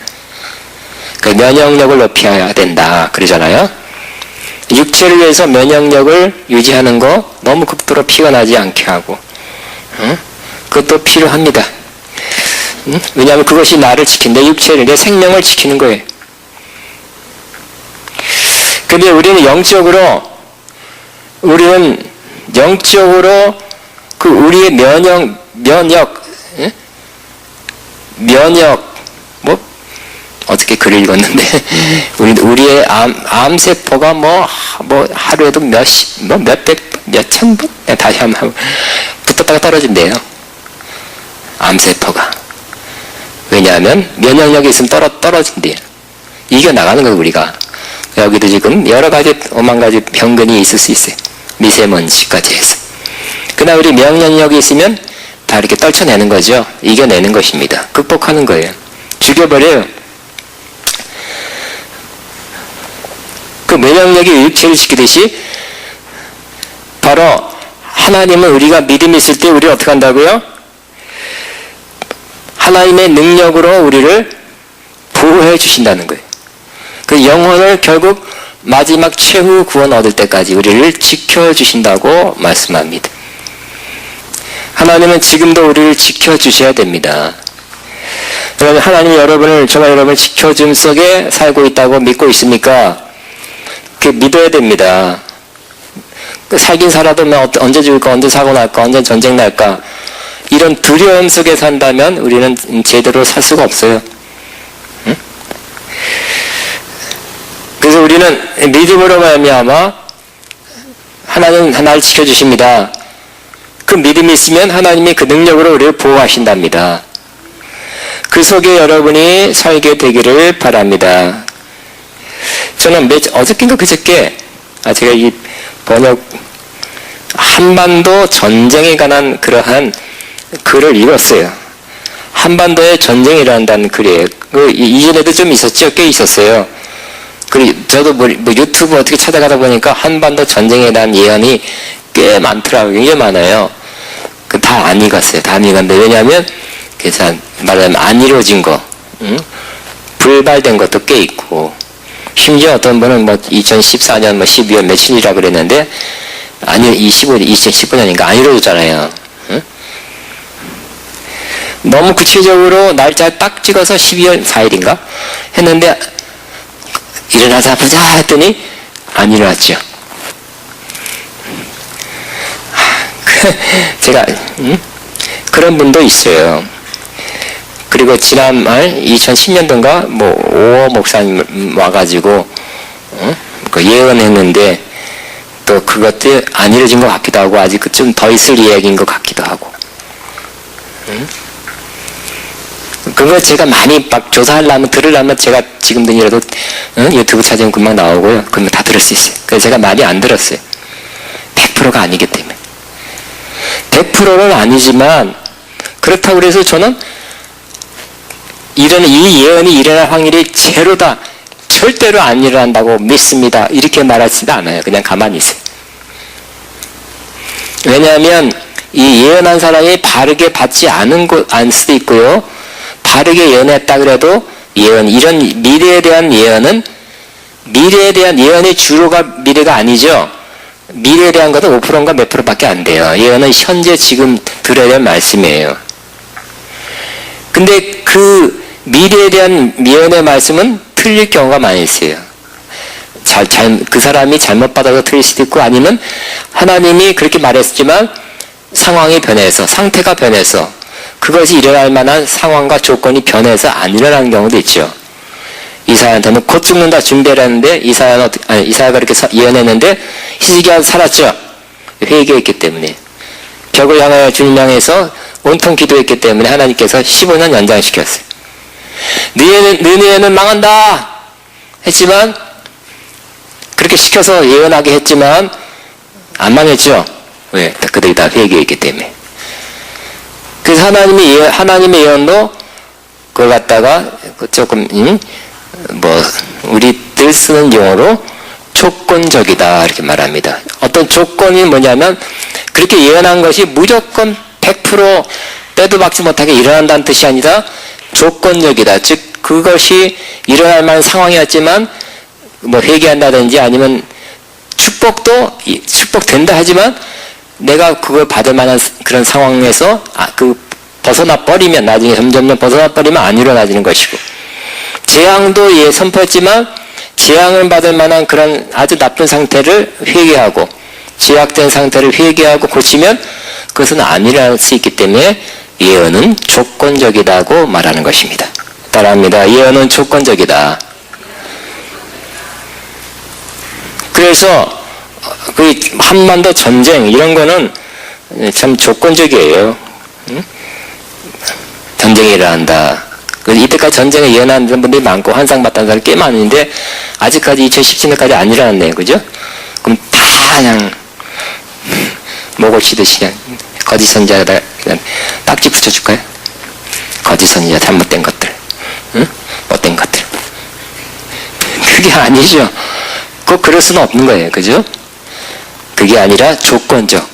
그 면역력을 높여야 된다 그러잖아요. 육체를 위해서 면역력을 유지하는 거 너무 극도로 피곤하지 않게 하고, 그것도 필요합니다. 왜냐하면 그것이 나를 지킨다. 육체를, 내 생명을 지키는 거예요. 근데 우리는 영적으로 그 우리의 어떻게 글을 읽었는데, 우리의 암세포가 하루에도 몇천 번? 다시 한번 붙었다가 떨어진대요. 암세포가. 왜냐하면 면역력이 있으면 떨어진대요. 이겨나가는 거예요, 우리가. 여기도 지금 여러 가지, 오만 가지 병근이 있을 수 있어요. 미세먼지까지 해서. 그러나 우리 면역력이 있으면 다 이렇게 떨쳐내는 거죠. 이겨내는 것입니다. 극복하는 거예요. 죽여버려요. 그 면역력이 육체를 지키듯이 바로 하나님은 우리가 믿음이 있을 때 우리를 어떻게 한다고요? 하나님의 능력으로 우리를 보호해 주신다는 거예요. 그 영혼을 결국 마지막 최후 구원 얻을 때까지 우리를 지켜주신다고 말씀합니다. 하나님은 지금도 우리를 지켜주셔야 됩니다. 그러면 하나님이 저와 여러분을 지켜줌 속에 살고 있다고 믿고 있습니까? 그 믿어야 됩니다. 살긴 살아도 언제 죽을까, 언제 사고 날까, 언제 전쟁 날까, 이런 두려움 속에 산다면 우리는 제대로 살 수가 없어요. 응? 그래서 우리는 믿음으로 말미암아 하나님 나를 지켜주십니다. 그 믿음이 있으면 하나님이 그 능력으로 우리를 보호하신답니다. 그 속에 여러분이 살게 되기를 바랍니다. 저는 어저께인가 그저께 제가 이 번역 한반도 전쟁에 관한 그러한 글을 읽었어요. 한반도에 전쟁이 일어난다는 글이에요. 이전에도 좀 있었죠. 꽤 있었어요. 그리고 저도 뭐 유튜브 어떻게 찾아가다 보니까 한반도 전쟁에 대한 예언이 꽤 많더라고요. 굉장히 많아요. 그 다 안 읽었어요. 다 안 읽었는데 왜냐하면 그래서 말하자면 안 이루어진 거, 응? 불발된 것도 꽤 있고 심지어 어떤 분은 뭐 2014년 뭐 12월 며칠이라 그랬는데 아니 2015년인가 안 이루어졌잖아요. 응? 너무 구체적으로 날짜 딱 찍어서 12월 4일인가 했는데 일어나자 보자 했더니 안 일어났죠. 제가 그런 분도 있어요. 그리고 지난말 2010년도인가 뭐 오호 목사님 와가지고 그 예언했는데 또 그것도 안 이루어진 것 같기도 하고 아직 좀 더 있을 이야기인 것 같기도 하고. 그거 제가 많이 막 조사하려면 들으려면 제가 지금든이라도 유튜브 찾으면 금방 나오고요. 그러면 다 들을 수 있어요. 그래서 제가 많이 안 들었어요. 100%가 아니기 때문에. 100%는 아니지만 그렇다고 해서 저는 이 예언이 일어날 확률이 제로다. 절대로 안 일어난다고 믿습니다. 이렇게 말하지도 않아요. 그냥 가만히 있어요. 왜냐하면 이 예언한 사람이 바르게 받지 않을 수도 있고요. 바르게 예언했다 그래도 이런 미래에 대한 예언은 미래에 대한 예언의 주로가 미래가 아니죠. 미래에 대한 것은 5%인가 몇 프로밖에 안 돼요. 예언은 현재 지금 들어야 될 말씀이에요. 근데 그 미래에 대한 예언의 말씀은 틀릴 경우가 많이 있어요. 그 사람이 잘못 받아서 틀릴 수도 있고 아니면 하나님이 그렇게 말했지만 상황이 변해서 상태가 변해서 그것이 일어날 만한 상황과 조건이 변해서 안 일어나는 경우도 있죠. 이사야한테는 곧 죽는다 준비를 했는데 이사야가 그렇게 예언했는데 히스기야는 살았죠. 회개했기 때문에 벽을 향하여 주님 향해서 온통 기도했기 때문에 하나님께서 15년 연장시켰어요. 너희는 망한다 했지만 그렇게 시켜서 예언하게 했지만 안 망했죠. 왜? 그들이 다 회개했기 때문에. 그래서 하나님의 예언도 그걸 갖다가 조금 우리들 쓰는 용어로 조건적이다 이렇게 말합니다. 어떤 조건이 뭐냐면 그렇게 예언한 것이 무조건 100% 빼도 박지 못하게 일어난다는 뜻이 아니라 조건적이다. 즉 그것이 일어날 만한 상황이었지만 뭐 회개한다든지 아니면 축복된다 하지만 내가 그걸 받을 만한 그런 상황에서 벗어나 버리면 나중에 점점 벗어나 버리면 안 일어나지는 것이고 재앙도 선포했지만 재앙을 받을 만한 그런 아주 나쁜 상태를 회개하고 제약된 상태를 회개하고 고치면 그것은 안 일어날 수 있기 때문에 예언은 조건적이다고 말하는 것입니다. 따라합니다. 예언은 조건적이다. 그래서 그 한반도 전쟁 이런 거는 참 조건적이에요. 전쟁이 일어난다. 이때까지 전쟁에 예언하는 분들이 많고 환상봤다는 사람이 꽤 많은데 아직까지 2017년까지 안 일어났네요. 그죠? 그럼 다 그냥 목을 치듯이 그냥 거짓 선지자다 그냥 딱지 붙여줄까요? 거짓 선지자 잘못된 것들, 못된 것들. 그게 아니죠. 꼭 그럴 수는 없는 거예요. 그죠? 그게 아니라 조건적.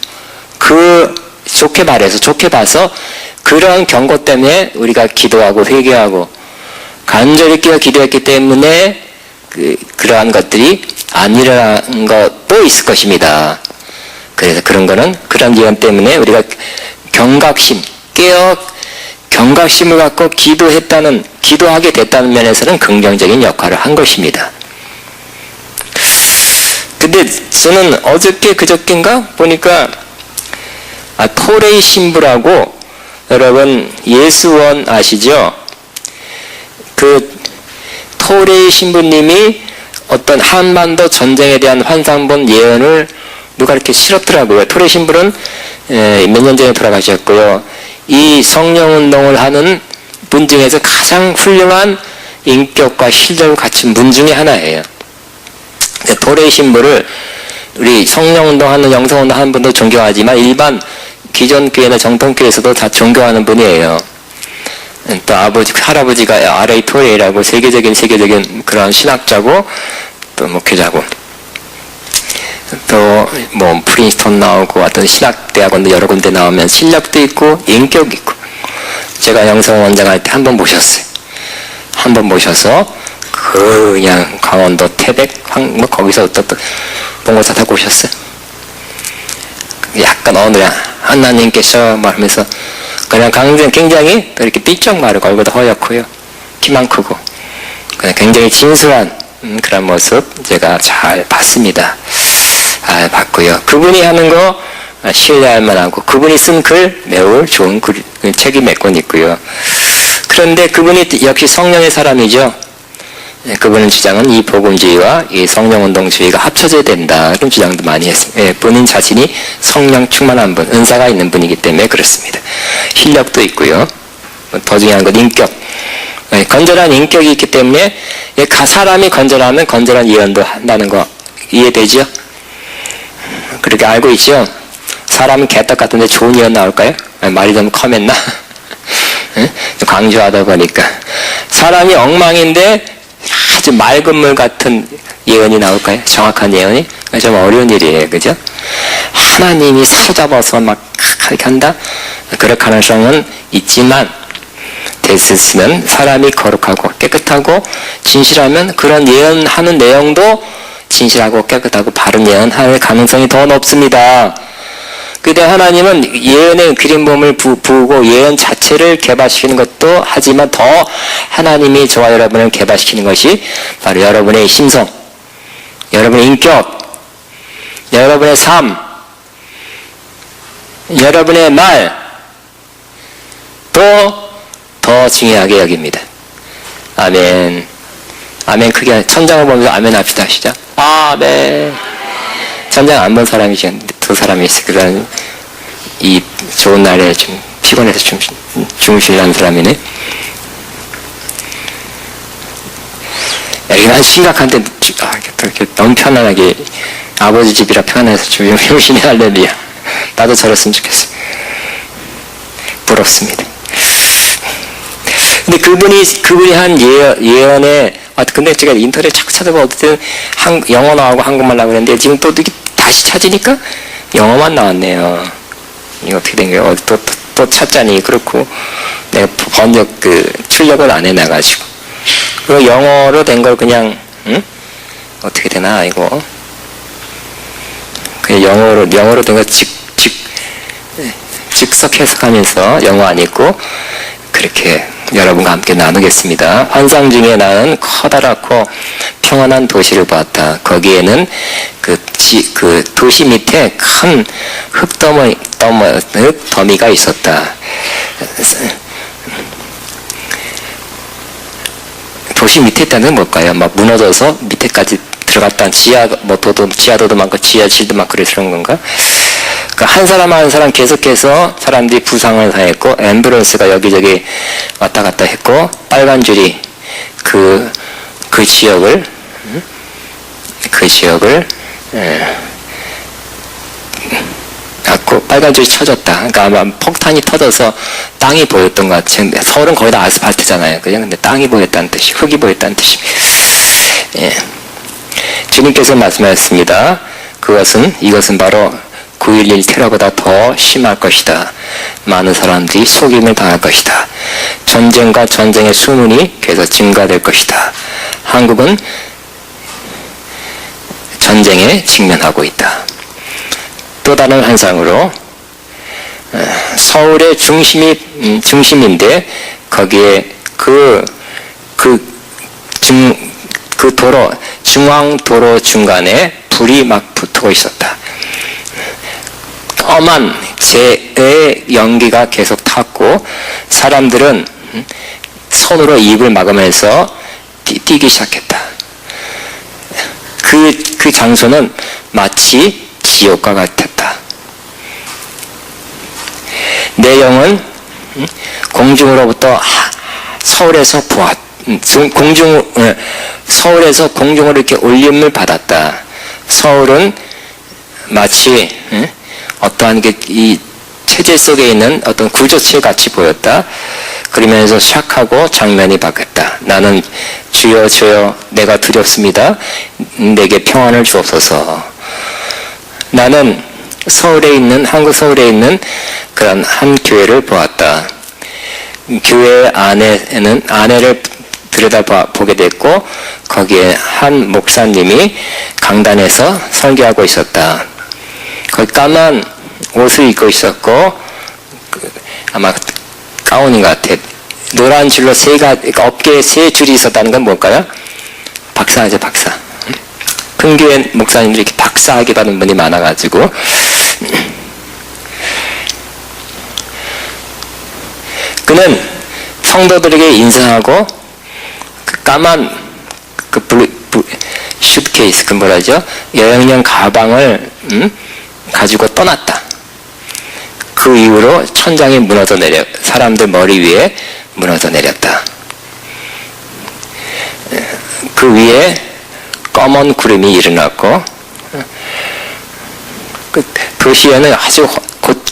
좋게 봐서 그런 경고 때문에 우리가 기도하고 회개하고 간절히 끼어 기도했기 때문에 그러한 것들이 안 일어난 것도 있을 것입니다. 그래서 그런 예언 때문에 우리가 경각심을 갖고 기도하게 됐다는 면에서는 긍정적인 역할을 한 것입니다. 근데 저는 그저께인가 보니까 토레이 신부라고 여러분 예수원 아시죠? 그 토레이 신부님이 어떤 한반도 전쟁에 대한 환상본 예언을 누가 이렇게 실었더라고요. 토레이 신부는 몇 년 전에 돌아가셨고요. 이 성령운동을 하는 분 중에서 가장 훌륭한 인격과 실력을 갖춘 분 중에 하나예요. 토레이 신부를 우리 성령운동하는 영성운동하는 분도 존경하지만 일반 기존 교회나 정통교회에서도 다 존경하는 분이에요. 또 할아버지가 R.A. 토레이라고 세계적인 그런 신학자고 또 목회자고, 또 뭐 프린스턴 나오고 어떤 신학대학원도 여러 군데 나오면 실력도 있고 인격이 있고, 제가 영성원장 할 때 한 번 모셨어요. 한 번 모셔서 그냥 강원도 태백 뭐 거기서 또 봉고사 타고 오셨어요. 약간 어느 하나님께서 말하면서 그냥 굉장히 또 이렇게 삐쩍 마르고 얼굴도 허옇고요, 키만 크고 그냥 굉장히 진솔한 그런 모습 제가 잘 봤습니다. 봤고요. 그분이 하는 거 신뢰할 만하고, 그분이 쓴 글 매우 좋은 책이 몇 권 있고요. 그런데 그분이 역시 성령의 사람이죠. 그분의 주장은 이 복음주의와 이 성령운동주의가 합쳐져야 된다, 그런 주장도 많이 했습니다. 본인 자신이 성령 충만한 분, 은사가 있는 분이기 때문에 그렇습니다. 실력도 있고요. 더 중요한 건 인격. 건전한 인격이 있기 때문에 사람이 건전하면 건전한 예언도 한다는 거 이해되죠? 그렇게 알고 있죠? 사람은 개떡 같은데 좋은 예언 나올까요? 말이 좀 컴했나? 강조하다 보니까 사람이 엉망인데 아주 맑은 물 같은 예언이 나올까요? 정확한 예언이? 좀 어려운 일이에요. 그죠? 하나님이 사로잡아서 막 그렇게 한다? 그럴 가능성은 있지만, 됐으면 사람이 거룩하고 깨끗하고 진실하면 그런 예언하는 내용도 진실하고 깨끗하고 바른 예언할 가능성이 더 높습니다. 그때 하나님은 예언의 그림범을 부으고 예언 자체를 개발시키는 것도 하지만, 더 하나님이 저와 여러분을 개발시키는 것이 바로 여러분의 심성, 여러분의 인격, 여러분의 삶, 여러분의 말, 또 더 중요하게 여깁니다. 아멘. 아멘. 크게 천장을 보면서 아멘 합시다. 시작. 아멘. 천장 안 본 사람이 지금 두 사람이 있어요. 그런 이 좋은 날에 좀 피곤해서 좀 주무실라는 사람이네. 난 심각한데 이렇게 너무 편안하게 아버지 집이라 편해서 좀 용신이 할렐루야. 나도 저랬으면 좋겠어. 부럽습니다. 근데 그분이 한 예언에, 근데 제가 인터넷 자꾸 찾아보면 어쨌든 영어 나오고 한국말 나오고 그랬는데, 지금 또 다시 찾으니까 영어만 나왔네요. 이거 어떻게 된 거예요? 또 찾자니 그렇고, 내가 번역 출력을 안 해놔가지고. 그리고 영어로 된 걸 그냥, 어떻게 되나, 이거. 그냥 영어로 된 거 즉석 해석하면서 영어 안 읽고, 그렇게 여러분과 함께 나누겠습니다. 환상 중에 낳은 커다랗고 평안한 도시를 보았다. 거기에는 그 도시 밑에 큰 흙더미가 있었다. 도시 밑에 있다는 뭘까요? 막 무너져서 밑에까지 들어갔다. 지하도도 많고 지하실도 많고 그런 건가? 한 사람 한 사람 계속해서 사람들이 부상을 당했고, 앰뷸런스가 여기저기 왔다 갔다 했고, 빨간 줄이 그 지역을 갖고 빨간 줄이 쳐졌다. 그러니까 아마 폭탄이 터져서 땅이 보였던 것 같아요. 서울은 거의 다 아스팔트잖아요. 그냥 근데 땅이 보였다는 뜻이, 흙이 보였다는 뜻입니다. 예. 주님께서 말씀하셨습니다. 이것은 바로 9.11 테러보다 더 심할 것이다. 많은 사람들이 속임을 당할 것이다. 전쟁과 전쟁의 수문이 계속 증가될 것이다. 한국은 전쟁에 직면하고 있다. 또 다른 환상으로, 서울의 중심인데 거기에 중앙도로 중간에 불이 막 붙고 있었다. 엄한 재의 연기가 계속 탔고, 사람들은 손으로 입을 막으면서 뛰기 시작했다. 그 장소는 마치 지옥과 같았다. 내용은 공중으로부터 서울에서 공중으로 이렇게 올림을 받았다. 서울은 마치 어떠한 이 체제 속에 있는 어떤 구조체 같이 보였다. 그러면서 샥 하고 장면이 바뀌었다. 나는 주여 주여 내가 두렵습니다. 내게 평안을 주옵소서. 나는 한국 서울에 있는 그런 한 교회를 보았다. 교회 안에는 안에를 들여다보게 됐고 거기에 한 목사님이 강단에서 설교하고 있었다. 거기 까만 옷을 입고 있었고 아마 가운인 것 같아. 노란 줄로 어깨에 세 줄이 있었다는 건 뭘까요? 박사죠, 박사. 큰 교회 목사님들이 이렇게 박사하게 받은 분이 많아가지고 그는 성도들에게 인사하고 그 까만 슈트케이스, 그 뭐라죠? 여행용 가방을 가지고 떠났다. 그 이후로 천장이 무너져 사람들 머리 위에 무너져 내렸다. 그 위에 검은 구름이 일어났고 그 도시에는 아주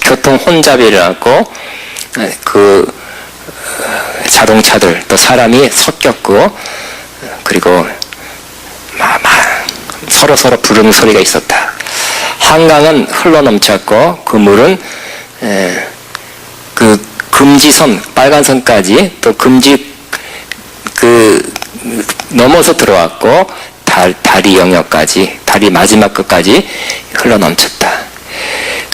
교통 혼잡이 일어났고 그 자동차들 또 사람이 섞였고 그리고 서로 부르는 소리가 있었다. 한강은 흘러 넘쳤고 그 물은 그 금지선 빨간 선까지 또 금지 넘어서 들어왔고 다리 영역까지 다리 마지막 끝까지 흘러 넘쳤다.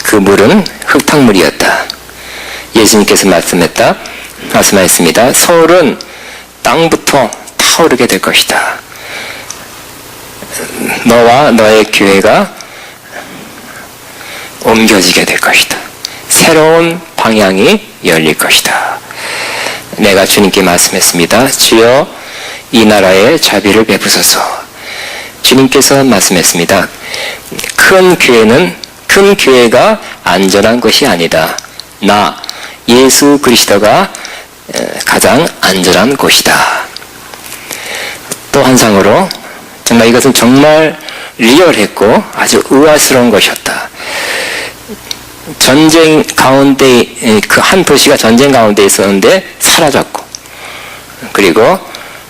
그 물은 흙탕물이었다. 예수님께서 말씀하였습니다. 서울은 땅부터 타오르게 될 것이다. 너와 너의 교회가 옮겨지게 될 것이다. 새로운 방향이 열릴 것이다. 내가 주님께 말씀했습니다. 주여 이 나라에 자비를 베푸소서. 주님께서 말씀했습니다. 큰 교회가 안전한 것이 아니다. 나 예수 그리스도가 가장 안전한 곳이다. 또 한 상으로 정말 이것은 정말 리얼했고 아주 의아스러운 것이었다. 전쟁 가운데 그 한 도시가 전쟁 가운데 있었는데 사라졌고 그리고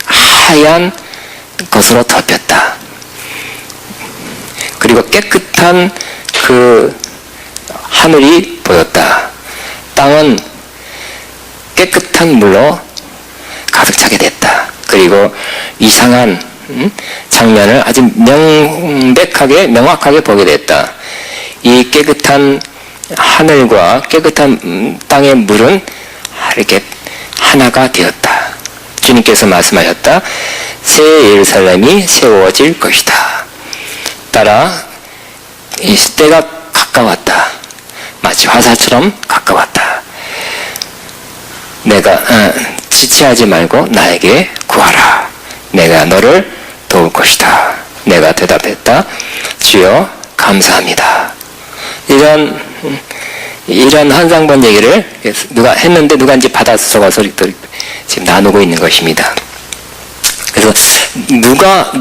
하얀 것으로 덮였다. 그리고 깨끗한 그 하늘이 보였다. 땅은 깨끗한 물로 가득 차게 됐다. 그리고 이상한 장면을 아주 명확하게 보게 됐다. 이 깨끗한 하늘과 깨끗한 땅의 물은 이렇게 하나가 되었다. 주님께서 말씀하셨다. 새 예루살렘이 세워질 것이다. 따라 이 때가 가까웠다. 마치 화살처럼 가까웠다. 내가 지체하지 말고 나에게 구하라. 내가 너를 도울 것이다. 내가 대답했다. 주여 감사합니다. 이런 한상번 얘기를 누가 했는데 누가 이제 받아서 지금 나누고 있는 것입니다. 그래서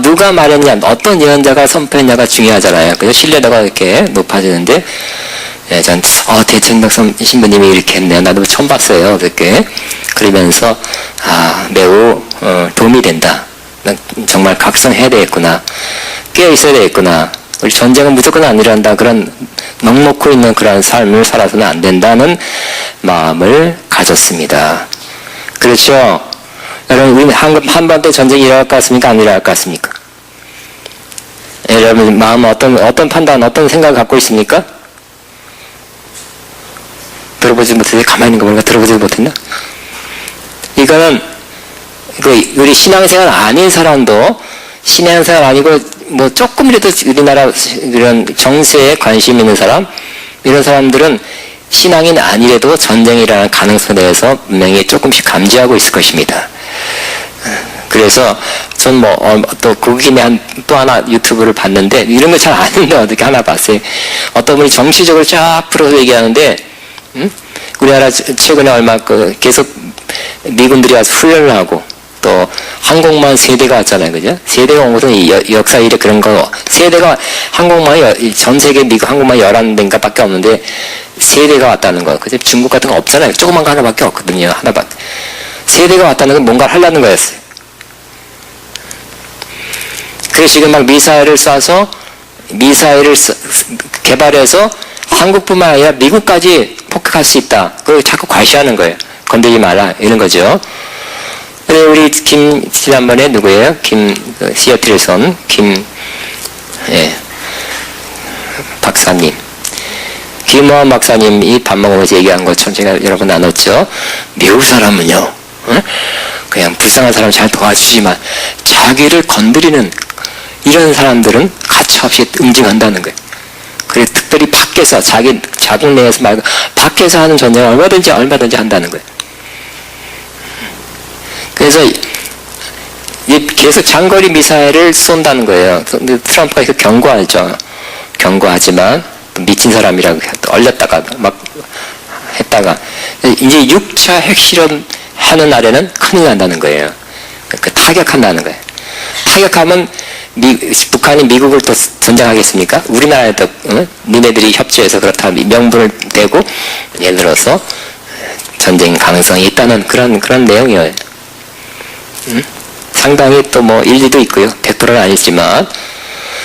누가 말했냐, 어떤 예언자가 선포했냐가 중요하잖아요. 그래서 신뢰도가 이렇게 높아지는데, 전 대천덕 신부님이 이렇게 했네요. 나도 처음 봤어요. 그렇게 그러면서 매우 도움이 된다. 난 정말 각성해야 되겠구나. 깨어 있어야 되겠구나. 우리 전쟁은 무조건 안 일어난다. 그런 넉넉고 있는 그런 삶을 살아서는 안 된다는 마음을 가졌습니다. 그렇죠? 여러분, 우리 한반도 전쟁이 일어날 것 같습니까? 안 일어날 것 같습니까? 여러분, 마음은 어떤 판단, 어떤 생각을 갖고 있습니까? 들어보지 못했어요? 가만히 있는 거 보니까 들어보지 못했나? 이거는, 우리 신앙생활 아닌 사람도, 신앙생활 아니고, 조금이라도 우리나라 이런 정세에 관심 있는 사람, 이런 사람들은 신앙인 아니래도 전쟁이라는 가능성에 대해서 분명히 조금씩 감지하고 있을 것입니다. 그래서 전 또 그 김에 또 하나 유튜브를 봤는데 이런 거 잘 아는데 어떻게 하나 봤어요. 어떤 분이 정치적으로 쫙 풀어서 얘기하는데 우리나라 최근에 계속 미군들이 와서 훈련을 하고 또 항공모함 세대가 왔잖아요, 그죠? 세대가 온 것은 이 역사 일에 그런 거, 세대가 항공모함이 전 세계 미국 항공모함 11대인가 밖에 없는데 세대가 왔다는 거. 그죠? 중국 같은 거 없잖아요. 조그만 거 하나밖에 없거든요. 하나밖에. 세대가 왔다는 건 뭔가를 하려는 거였어요. 그래서 지금 막 미사일을 쏴서 미사일을 개발해서 한국뿐만 아니라 미국까지 폭격할 수 있다. 그걸 자꾸 과시하는 거예요. 건드리지 마라 이런 거죠. 그리고 우리 지난번에 누구예요? 시애틀에선 박사님, 김호환 박사님이 밥 먹으면서 얘기한 것처럼 제가 여러 번 나눴죠. 미국 사람은요, 그냥 불쌍한 사람 잘 도와주지만 자기를 건드리는 이런 사람들은 가차없이 응징한다는 거예요. 그리고 특별히 밖에서 자국 내에서 말고 밖에서 하는 전쟁을 얼마든지 한다는 거예요. 그래서 계속 장거리 미사일을 쏜다는 거예요. 근데 트럼프가 이거 경고하죠. 경고하지만 미친 사람이라고 얼렸다가 막 했다가 이제 6차 핵실험 하는 날에는 큰일 난다는 거예요. 그 타격한다는 거예요. 타격하면 북한이 미국을 또 전쟁하겠습니까? 우리나라에도 니네들이 협조해서 그렇다면 명분을 대고 예를 들어서 전쟁 가능성이 있다는 그런 내용이에요. 상당히 또 뭐 일리도 있고요. 100%는 아니지만.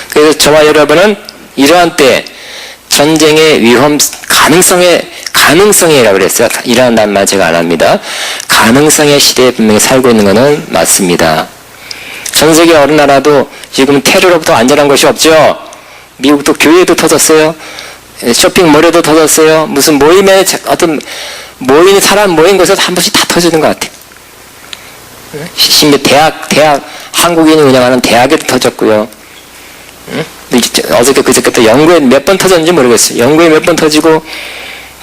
그래서 저와 여러분은 이러한 때 전쟁의 위험 가능성이라고 그랬어요. 일어난다는 말 제가 안 합니다. 가능성의 시대에 분명히 살고 있는 것은 맞습니다. 전 세계 어느 나라도 지금 테러로부터 안전한 것이 없죠. 미국도 교회도 터졌어요. 쇼핑몰에도 터졌어요. 무슨 모임에 어떤 사람 모인 곳에서 한 번씩 다 터지는 것 같아요. 심지어 대학 한국인이 운영하는 대학에도 터졌고요. 어저께 그저께 또 영국에 몇 번 터졌는지 모르겠어요. 영국에 몇 번 터지고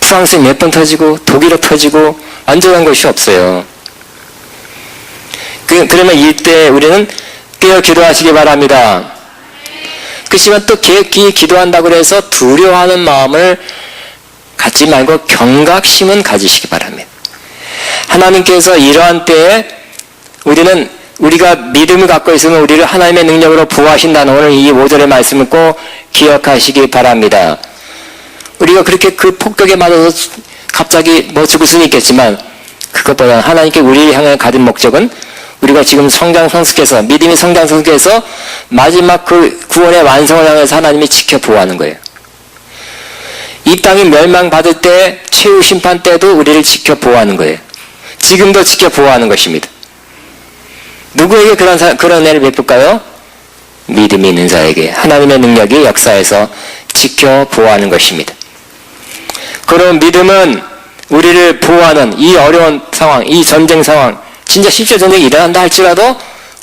프랑스에 몇 번 터지고 독일에 터지고 안전한 것이 없어요. 그러면 이때 우리는 깨어 기도하시기 바랍니다. 그렇지만 또 기도한다고 해서 두려워하는 마음을 갖지 말고 경각심은 가지시기 바랍니다. 하나님께서 이러한 때에 우리가 믿음을 갖고 있으면 우리를 하나님의 능력으로 보호하신다는 오늘 이 5절의 말씀을 꼭 기억하시기 바랍니다. 우리가 그렇게 그 폭격에 맞아서 갑자기 죽을 수는 있겠지만 그것보다 하나님께 우리를 향해 가진 목적은 우리가 지금 믿음이 성장 성숙해서 마지막 그 구원의 완성을 향해서 하나님이 지켜 보호하는 거예요. 이 땅이 멸망받을 때 최후 심판 때도 우리를 지켜 보호하는 거예요. 지금도 지켜 보호하는 것입니다. 누구에게 그런 애를 베풀까요? 믿음이 있는 자에게 하나님의 능력이 역사에서 지켜 보호하는 것입니다. 그런 믿음은 우리를 보호하는 이 어려운 상황, 이 전쟁 상황, 진짜 실제 전쟁이 일어난다 할지라도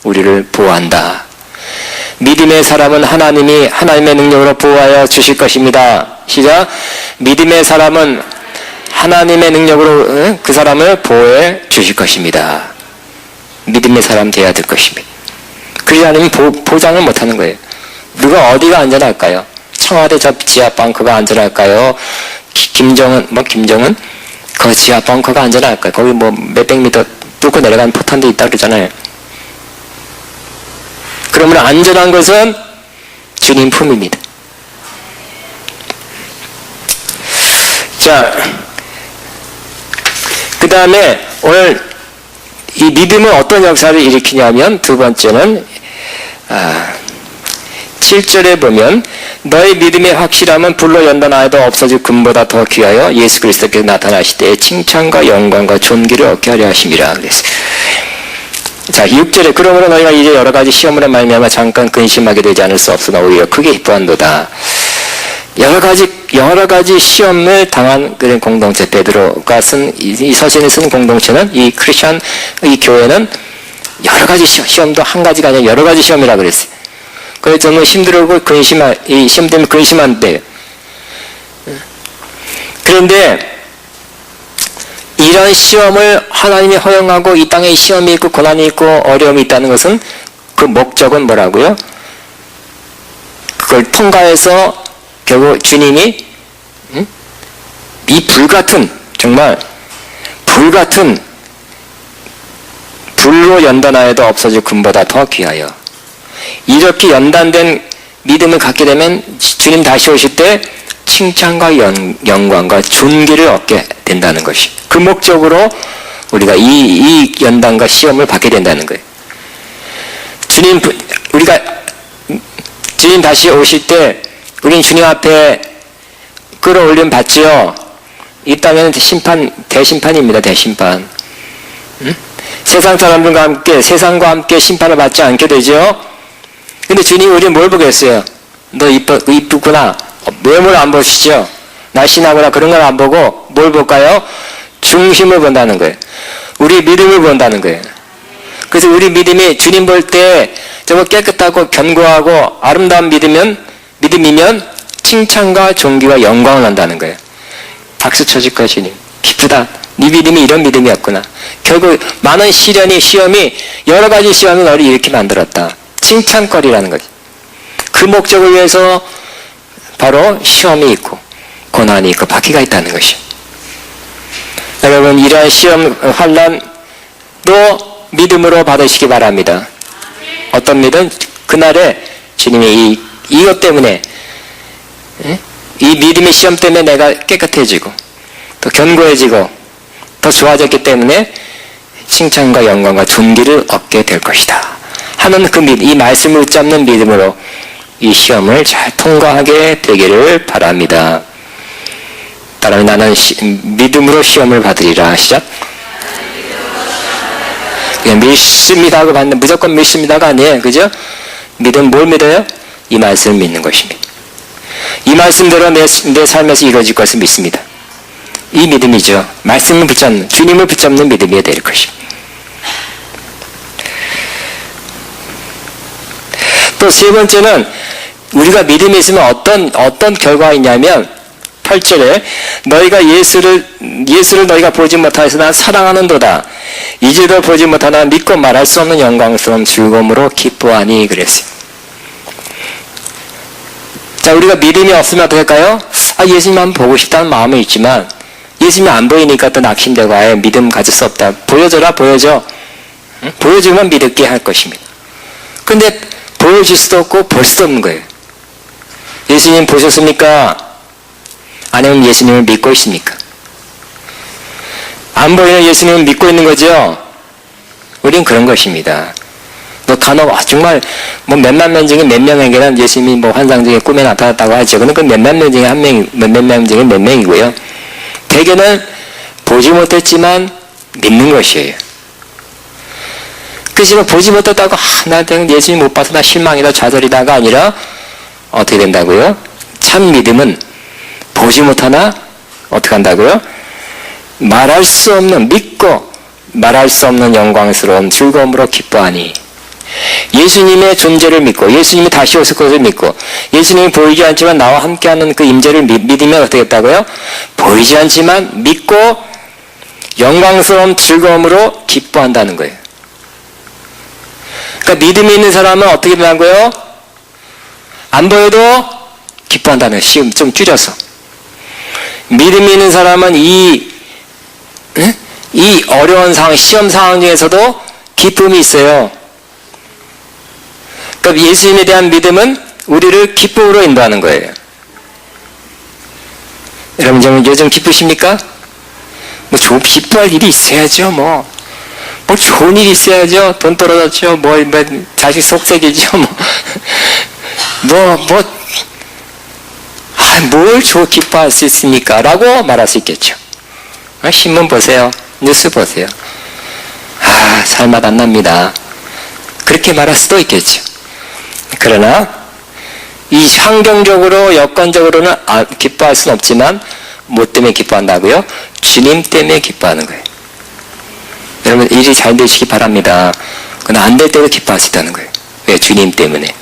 우리를 보호한다. 믿음의 사람은 하나님의 능력으로 보호하여 주실 것입니다. 시작. 믿음의 사람은 하나님의 능력으로 그 사람을 보호해 주실 것입니다. 믿음의 사람 되어야 될 것입니다. 그러지 않으면 보장을 못하는 거예요. 누가 어디가 안전할까요? 청와대 저 지하 벙커가 안전할까요? 김정은 그 지하 벙커가 안전할까요? 거기 몇백 미터 뚫고 내려가는 포탄도 있다 그러잖아요. 그러면 안전한 것은 주님 품입니다. 자, 그 다음에 오늘 이 믿음은 어떤 역사를 일으키냐면 두 번째는 7절에 보면 너희 믿음의 확실함은 불로 연단하여도 없어질 금보다 더 귀하여 예수 그리스도께서 나타나실 때에 칭찬과 영광과 존귀를 얻게 하려 하심이라 그랬어요. 자, 6절에 그러므로 너희가 이제 여러 가지 시험으로 말미암아 잠깐 근심하게 되지 않을 수 없으나 오히려 크게 기뻐한도다. 여러 가지 시험을 당한 그런 공동체, 베드로가 쓴 이 서신을 쓴 공동체는 이 교회는 여러 가지 시험도 한 가지가 아니라 여러 가지 시험이라 그랬어요. 그래서 너무 힘들고 이 시험 때문에 근심한데, 그런데 이런 시험을 하나님이 허용하고 이 땅에 시험이 있고 고난이 있고 어려움이 있다는 것은 그 목적은 뭐라고요? 그걸 통과해서 결국 주님이 이 정말 불같은 불로 연단하여도 없어질 금보다 더 귀하여. 이렇게 연단된 믿음을 갖게 되면 주님 다시 오실 때 칭찬과 영광과 존귀를 얻게 된다는 것이. 그 목적으로 우리가 이 연단과 시험을 받게 된다는 거예요. 주님 다시 오실 때 우린 주님 앞에 끌어올림 받지요. 이 땅에는 대심판입니다. 대심판. 세상 사람들과 함께, 세상과 함께 심판을 받지 않게 되죠. 근데 주님이 우리는 뭘 보겠어요? 너 이쁘구나. 외모를 안 보시죠? 날씬하거나 그런 걸 안 보고 뭘 볼까요? 중심을 본다는 거예요. 우리 믿음을 본다는 거예요. 그래서 우리 믿음이 주님 볼 때 저거 깨끗하고 견고하고 아름다운 믿음이면 칭찬과 존귀와 영광을 한다는 거예요. 박수 쳐줄 거야, 주님. 기쁘다. 네 믿음이 이런 믿음이었구나. 결국 많은 시험이 여러 가지 시험이 너를 이렇게 만들었다. 칭찬거리라는 거지. 그 목적을 위해서 바로 시험이 있고 고난이 있고 박해가 있다는 것이요. 여러분, 이러한 시험 환난도 믿음으로 받으시기 바랍니다. 어떤 믿음? 그날에 주님이 이것 때문에, 이 믿음의 시험 때문에 내가 깨끗해지고 더 견고해지고 더 좋아졌기 때문에 칭찬과 영광과 존귀를 얻게 될 것이다 하는 이 말씀을 붙잡는 믿음으로 이 시험을 잘 통과하게 되기를 바랍니다. 따라서 나는 믿음으로 시험을 받으리라. 시작. 그냥 믿습니다 하고 받는, 무조건 믿습니다가 아니에요. 그죠? 믿음 뭘 믿어요? 이 말씀을 믿는 것입니다. 이 말씀대로 내 삶에서 이루어질 것을 믿습니다. 이 믿음이죠. 말씀을 붙잡는, 주님을 붙잡는 믿음이 될 것입니다. 또 세 번째는 우리가 믿음이 있으면 어떤 결과가 있냐면 8절에 너희가 예수를 너희가 보지 못하여서 난 사랑하는도다. 이제도 보지 못하나 믿고 말할 수 없는 영광스러운 즐거움으로 기뻐하니 그랬어요. 자, 우리가 믿음이 없으면 어떻게 할까요? 예수님만 보고 싶다는 마음은 있지만 예수님이 안 보이니까 또 낙심되고 아예 믿음 가질 수 없다. 보여줘라, 보여줘. 응? 보여주면 믿게 할 것입니다. 근데 보여줄 수도 없고 볼 수도 없는 거예요. 예수님 보셨습니까? 아니면 예수님을 믿고 있습니까? 안 보이는 예수님을 믿고 있는 거죠? 우린 그런 것입니다. 정말 몇만 명 중에 몇 명에게는 예수님이 환상 중에 꿈에 나타났다고 하죠. 그건 그 몇만 명 중에 몇몇 명 중에 몇 명이고요. 대개는 보지 못했지만 믿는 것이에요. 그지만 보지 못했다고 나한테는 예수님 못 봐서 나 실망이다 좌절이다가 아니라 어떻게 된다고요? 참 믿음은 보지 못하나 어떻게 한다고요? 말할 수 없는, 믿고 말할 수 없는 영광스러운 즐거움으로 기뻐하니. 예수님의 존재를 믿고 예수님이 다시 오실 것을 믿고 예수님이 보이지 않지만 나와 함께하는 그 임재를 믿으면 어떻게 했다고요? 보이지 않지만 믿고 영광스러운 즐거움으로 기뻐한다는 거예요. 그러니까 믿음이 있는 사람은 어떻게 된다고요? 안 보여도 기뻐한다는 거예요. 좀 줄여서. 믿음이 있는 사람은 이 어려운 상황, 시험 상황 중에서도 기쁨이 있어요. 그러니까 예수님에 대한 믿음은 우리를 기쁨으로 인도하는 거예요. 여러분 요즘 기쁘십니까? 기뻐할 일이 있어야죠. 좋은 일이 있어야죠. 돈 떨어졌죠. 자식 속색이죠. 뭘 기뻐할 수 있습니까? 라고 말할 수 있겠죠. 신문 보세요. 뉴스 보세요. 살맛 안 납니다. 그렇게 말할 수도 있겠죠. 그러나 이 환경적으로 여건적으로는 기뻐할 수는 없지만 뭐 때문에 기뻐한다고요? 주님 때문에 기뻐하는 거예요. 여러분 일이 잘 되시기 바랍니다. 그러나 안 될 때도 기뻐할 수 있다는 거예요. 왜? 주님 때문에.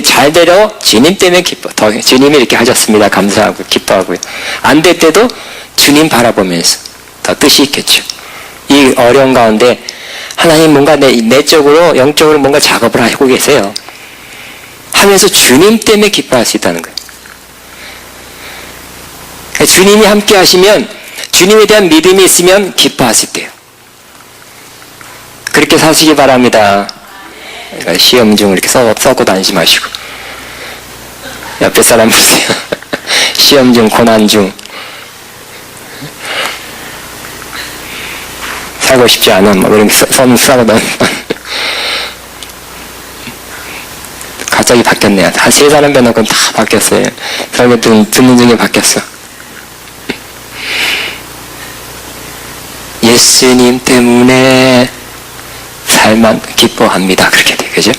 잘 되려 주님 때문에 기뻐. 주님이 이렇게 하셨습니다. 감사하고 기뻐하고요. 안 될 때도 주님 바라보면서 더 뜻이 있겠죠. 이 어려운 가운데 하나님 뭔가 내적으로 영적으로 뭔가 작업을 하고 계세요. 하면서 주님 때문에 기뻐할 수 있다는 거예요. 주님이 함께 하시면 주님에 대한 믿음이 있으면 기뻐할 수 있대요. 그렇게 사시기 바랍니다. 그러니까 시험 중 이렇게 썩고 다니지 마시고. 옆에 사람 보세요. 시험 중, 고난 중. 살고 싶지 않은, 뭐, 이렇게 손 쓰라고 넣은. 갑자기 바뀌었네요. 한 3사람 빼놓고는 다 바뀌었어요. 설교 듣는 중에 바뀌었어. 예수님 때문에 살만 기뻐합니다. 그렇게 돼, 그죠?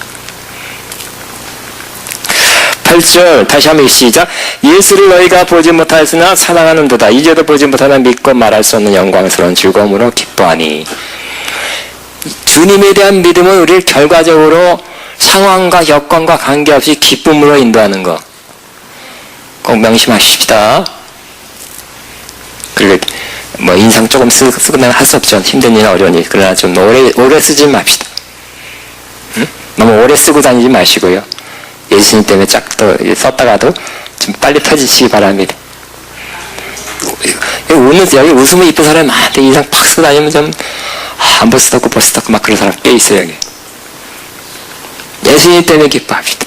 8절 다시 한번 시작. 예수를 너희가 보지 못하였으나 사랑하는도다. 이제도 보지 못하나 믿고 말할 수 없는 영광스러운 즐거움으로 기뻐하니. 주님에 대한 믿음은 우리를 결과적으로 상황과 여건과 관계없이 기쁨으로 인도하는 거. 꼭 명심하십시다. 그리고 뭐 인상 조금 쓰고 나면 할 수 없죠. 힘든 일, 어려운 일. 그러나 좀 오래 쓰지 맙시다. 응? 너무 오래 쓰고 다니지 마시고요. 예수님 때문에 쫙 또 썼다가도 좀 빨리 펴지시기 바랍니다. 여기 웃으면 이쁜 사람이 많은데 인상 팍 쓰고 다니면 좀 안 볼 수도 없고 볼 수도 없고 막 그런 사람 꽤 있어요. 여기. 예수님 때문에 기뻐합시다.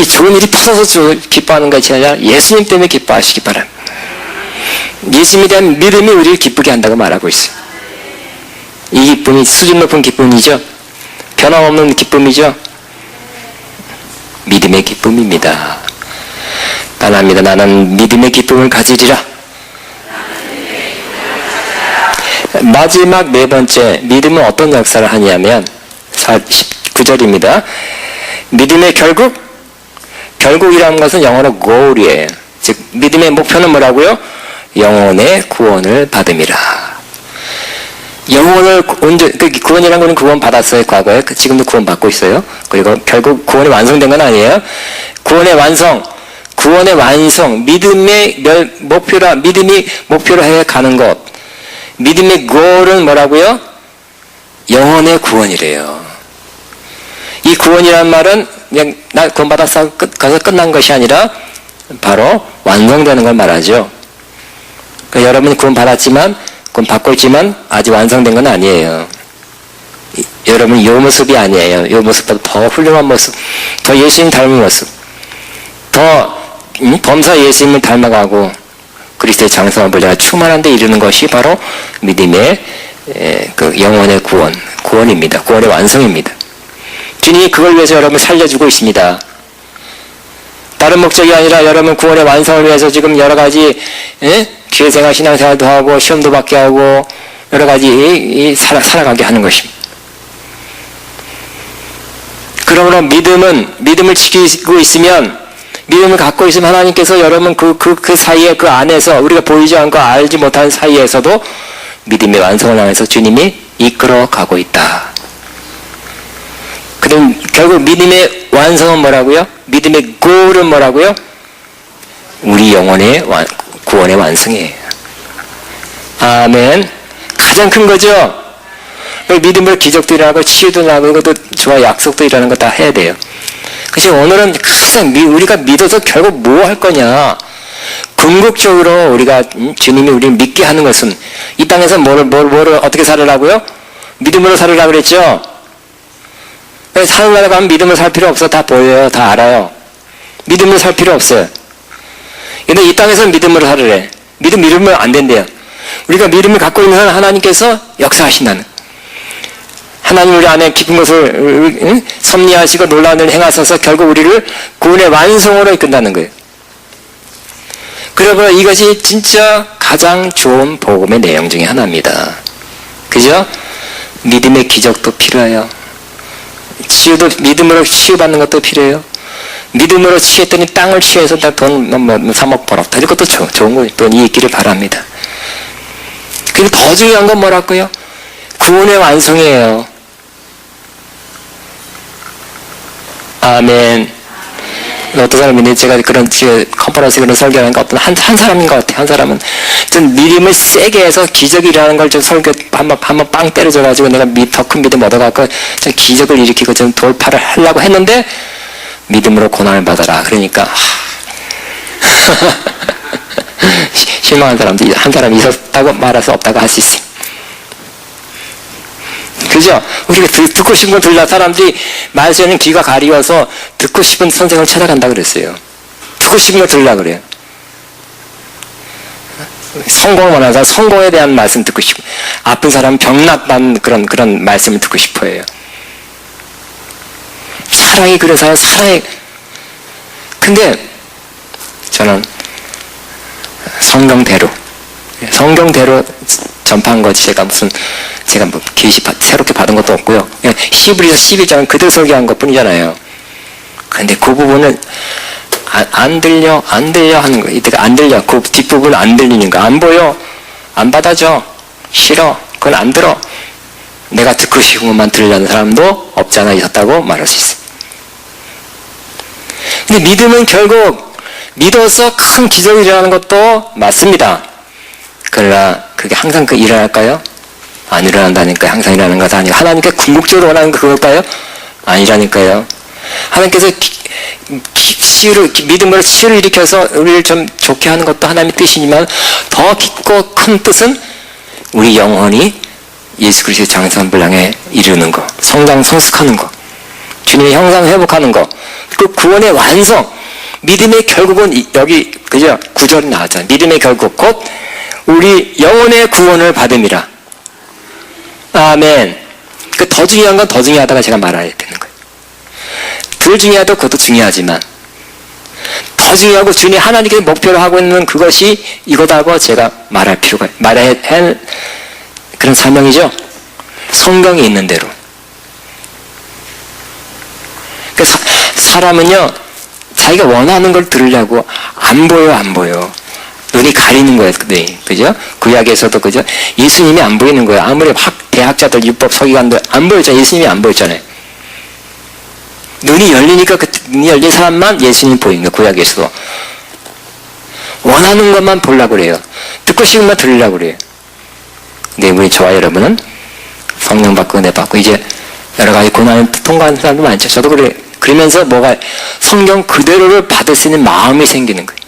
좋은 일이 터져서 기뻐하는 것이 아니라 예수님 때문에 기뻐하시기 바랍니다. 예수님에 대한 믿음이 우리를 기쁘게 한다고 말하고 있어요. 이 기쁨이 수준 높은 기쁨이죠. 변함없는 기쁨이죠. 믿음의 기쁨입니다. 따라합니다. 나는 믿음의 기쁨을 가지리라. 마지막 4번째, 믿음은 어떤 역사를 하냐면 19절입니다. 믿음의 결국이라는 것은 영어로 goal이에요. 즉 믿음의 목표는 뭐라고요? 영혼의 구원을 받음이라. 영혼을 구원이라는 것은 구원 받았어요. 과거에. 지금도 구원 받고 있어요. 그리고 결국 구원이 완성된 건 아니에요. 구원의 완성, 믿음이 목표로 해 가는 것. 믿음의 goal은 뭐라고요? 영혼의 구원이래요. 이 구원이란 말은 그냥 나 구원 받았어 가서 끝난 것이 아니라 바로 완성되는 걸 말하죠. 그러니까 여러분이 구원 받았지만, 구원 받고 있지만 아직 완성된 건 아니에요. 여러분 이 모습이 아니에요. 이 모습보다 더 훌륭한 모습, 더 예수님 닮은 모습, 더 범사 예수님을 닮아가고 그리스도의 장성한 분량을 충만한 데 이르는 것이 바로 믿음의 그 영혼의 구원입니다. 구원의 완성입니다. 주님이 그걸 위해서 여러분을 살려주고 있습니다. 다른 목적이 아니라 여러분 구원의 완성을 위해서 지금 여러 가지 기회생활, 신앙생활도 하고 시험도 받게 하고 여러 가지 살아가게 하는 것입니다. 그러므로 믿음을 지키고 있으면, 믿음을 갖고 있으면 하나님께서 여러분 그 사이에, 그 안에서 우리가 보이지 않고 알지 못하는 사이에서도 믿음의 완성을 향해서 주님이 이끌어 가고 있다. 그럼 결국 믿음의 완성은 뭐라고요? 믿음의 goal은 뭐라고요? 우리 영혼의 구원의 완성이에요. 아멘. 가장 큰 거죠. 믿음으로 기적도 일어나고 치유도 나고 그것도 좋아 약속도 일어나는 거 다 해야 돼요. 그래서 오늘은 가장 우리가 믿어서 결국 뭐 할 거냐. 궁극적으로 우리가 주님이 우리를 믿게 하는 것은 이 땅에서 뭐를 어떻게 살으라고요? 믿음으로 살으라 그랬죠. 사는 가면 믿음을 살 필요 없어. 다 보여요. 다 알아요. 믿음으로 살 필요 없어요. 근데 이 땅에서는 믿음으로 살으래. 믿으면 안 된대요. 우리가 믿음을 갖고 있는 한 하나님께서 역사하신다는. 하나님 우리 안에 깊은 것을 섭리하시고 놀라운 일을 행하셔서 결국 우리를 구원의 완성으로 이끈다는 거예요. 그러므로 이것이 진짜 가장 좋은 복음의 내용 중에 하나입니다. 그죠? 믿음의 기적도 필요해요. 치유도 믿음으로 치유받는 것도 필요해요. 믿음으로 치유했더니 땅을 치유해서 돈 3억 벌었다. 이것도 좋은 거예요. 돈이 있기를 바랍니다. 그리고 더 중요한 건 뭐라고요? 구원의 완성이에요. 아멘. 어떤 사람이 제가 그런 컨퍼런스 그런 설교하니까 어떤 한 사람인 것 같아요. 한 사람은 좀 믿음을 세게 해서 기적이 일어나는 걸 좀 설교 한번 빵 때려줘가지고 내가 더 큰 믿음 얻어갖고 좀 기적을 일으키고 좀 돌파를 하려고 했는데 믿음으로 고난을 받아라. 그러니까 실망한 사람도 한 사람이 있었다고 말할 수 없다고 할 수 있어요. 그죠? 우리가 듣고 싶은 거 들라 사람들이 말세는 귀가 가리워서 듣고 싶은 선생을 찾아간다 그랬어요. 듣고 싶은 거 들라 그래요. 성공을 원하는 사람 성공에 대한 말씀 듣고 싶고 아픈 사람 병 낫다는 그런 말씀을 듣고 싶어요. 사랑이 그래서요. 사랑이 근데 저는 성경대로 전파한 거지 제가 뭐 계시 새롭게 받은 것도 없고요. 히브리서 12장 그대로 설교한 것 뿐이잖아요. 근데 그 부분은 안 들려 하는 거. 이때가 안 들려. 그 뒷부분 안 들리는 거. 안 보여. 안 받아줘. 싫어. 그건 안 들어. 내가 듣고 싶은 것만 들으려는 사람도 없지 않아 있었다고 말할 수 있어요. 근데 믿음은 결국 믿어서 큰 기적이 일어나는 것도 맞습니다. 그러나 그게 항상 일어날까요? 안 일어난다니까요. 항상 일어나는 것도 아니고 하나님께 궁극적으로 원하는 거 그걸까요? 아니라니까요. 하나님께서 믿음으로 치유를 일으켜서 우리를 좀 좋게 하는 것도 하나님의 뜻이지만 더 깊고 큰 뜻은 우리 영혼이 예수 그리스도의 장성분량에 이르는 거, 성숙하는 거, 주님의 형상을 회복하는 거, 그 구원의 완성, 믿음의 결국은 여기 그죠? 9절이 나왔잖아요. 믿음의 결국 곧 우리 영혼의 구원을 받음이라. 아멘. 그 더 중요한 건 더 중요하다가 제가 말해야 되는 거예요. 덜 중요하도 그것도 중요하지만 더 중요하고 주님 하나님께 목표로 하고 있는 그것이 이거다고 제가 말할 필요가 말해야 할 그런 사명이죠. 성경에 있는 대로. 그래서 사람은요 자기가 원하는 걸 들으려고 안 보여. 눈이 가리는 거예요. 네, 그죠? 구약에서도 그죠? 예수님이 안 보이는 거예요. 아무리 대학자들, 율법 서기관들 안 보였잖아요. 예수님이 안 보였잖아요. 눈이 열리니까 그 눈이 열린 사람만 예수님 보이는 거예요. 구약에서도. 원하는 것만 보려고 그래요. 듣고 싶은 것만 들으려고 그래요. 근데 우리 저와 여러분은 성령 받고 은혜 받고 이제 여러 가지 고난을 통과하는 사람도 많죠. 저도 그래. 그러면서 뭐가 성경 그대로를 받을 수 있는 마음이 생기는 거예요.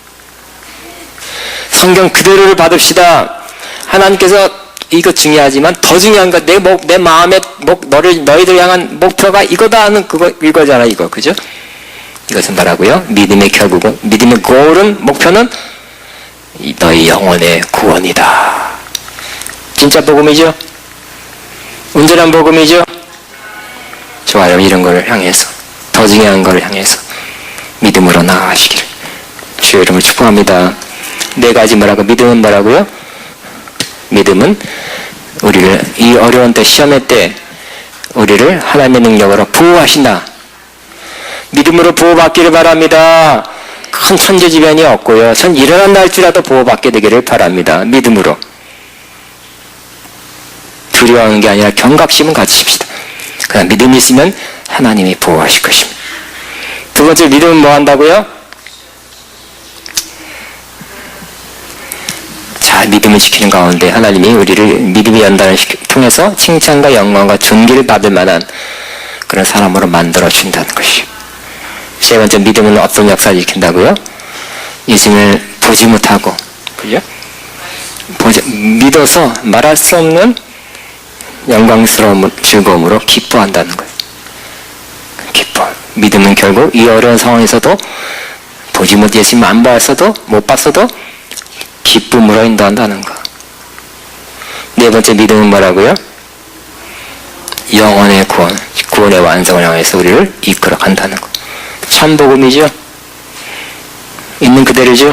성경 그대로를 받읍시다. 하나님께서 이거 중요하지만 더 중요한 건 내 마음의 너희들 향한 목표가 이거다 하는 이거잖아 이거 그죠? 이것은 뭐라고요? 믿음의 결국은 믿음의 골은 목표는 너희 영혼의 구원이다. 진짜 복음이죠? 온전한 복음이죠? 좋아요. 이런 거를 향해서 더 중요한 거를 향해서 믿음으로 나아가시기를 주의 이름을 축복합니다. 네 가지 뭐라고? 믿음은 뭐라고요? 믿음은 우리를 이 어려운 때 시험의 때 우리를 하나님의 능력으로 보호하신다. 믿음으로 보호받기를 바랍니다. 큰 천재지변이 없고요. 전 일어난다 할지라도 보호받게 되기를 바랍니다. 믿음으로. 두려워하는 게 아니라 경각심은 가지십시다. 그러나 믿음이 있으면 하나님이 보호하실 것입니다. 두 번째 믿음은 뭐 한다고요? 자, 믿음을 지키는 가운데 하나님이 우리를 믿음의 연단을 통해서 칭찬과 영광과 존귀를 받을 만한 그런 사람으로 만들어준다는 것이요. 세 번째 믿음은 어떤 역사를 일으킨다고요? 예수님을 보지 못하고 그죠? 믿어서 말할 수 없는 영광스러운 즐거움으로 기뻐한다는 거예요. 기뻐. 믿음은 결국 이 어려운 상황에서도 보지 못 예수님 안 봤어도 못 봤어도 기쁨으로 인도한다는 거. 네 번째 믿음은 뭐라고요? 영혼의 구원의 완성을 향해서 우리를 이끌어 간다는 거. 참 복음이죠? 있는 그대로죠?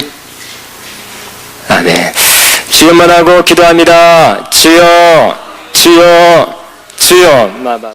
아멘. 주여만 하고 기도합니다. 주여, 주여, 주여.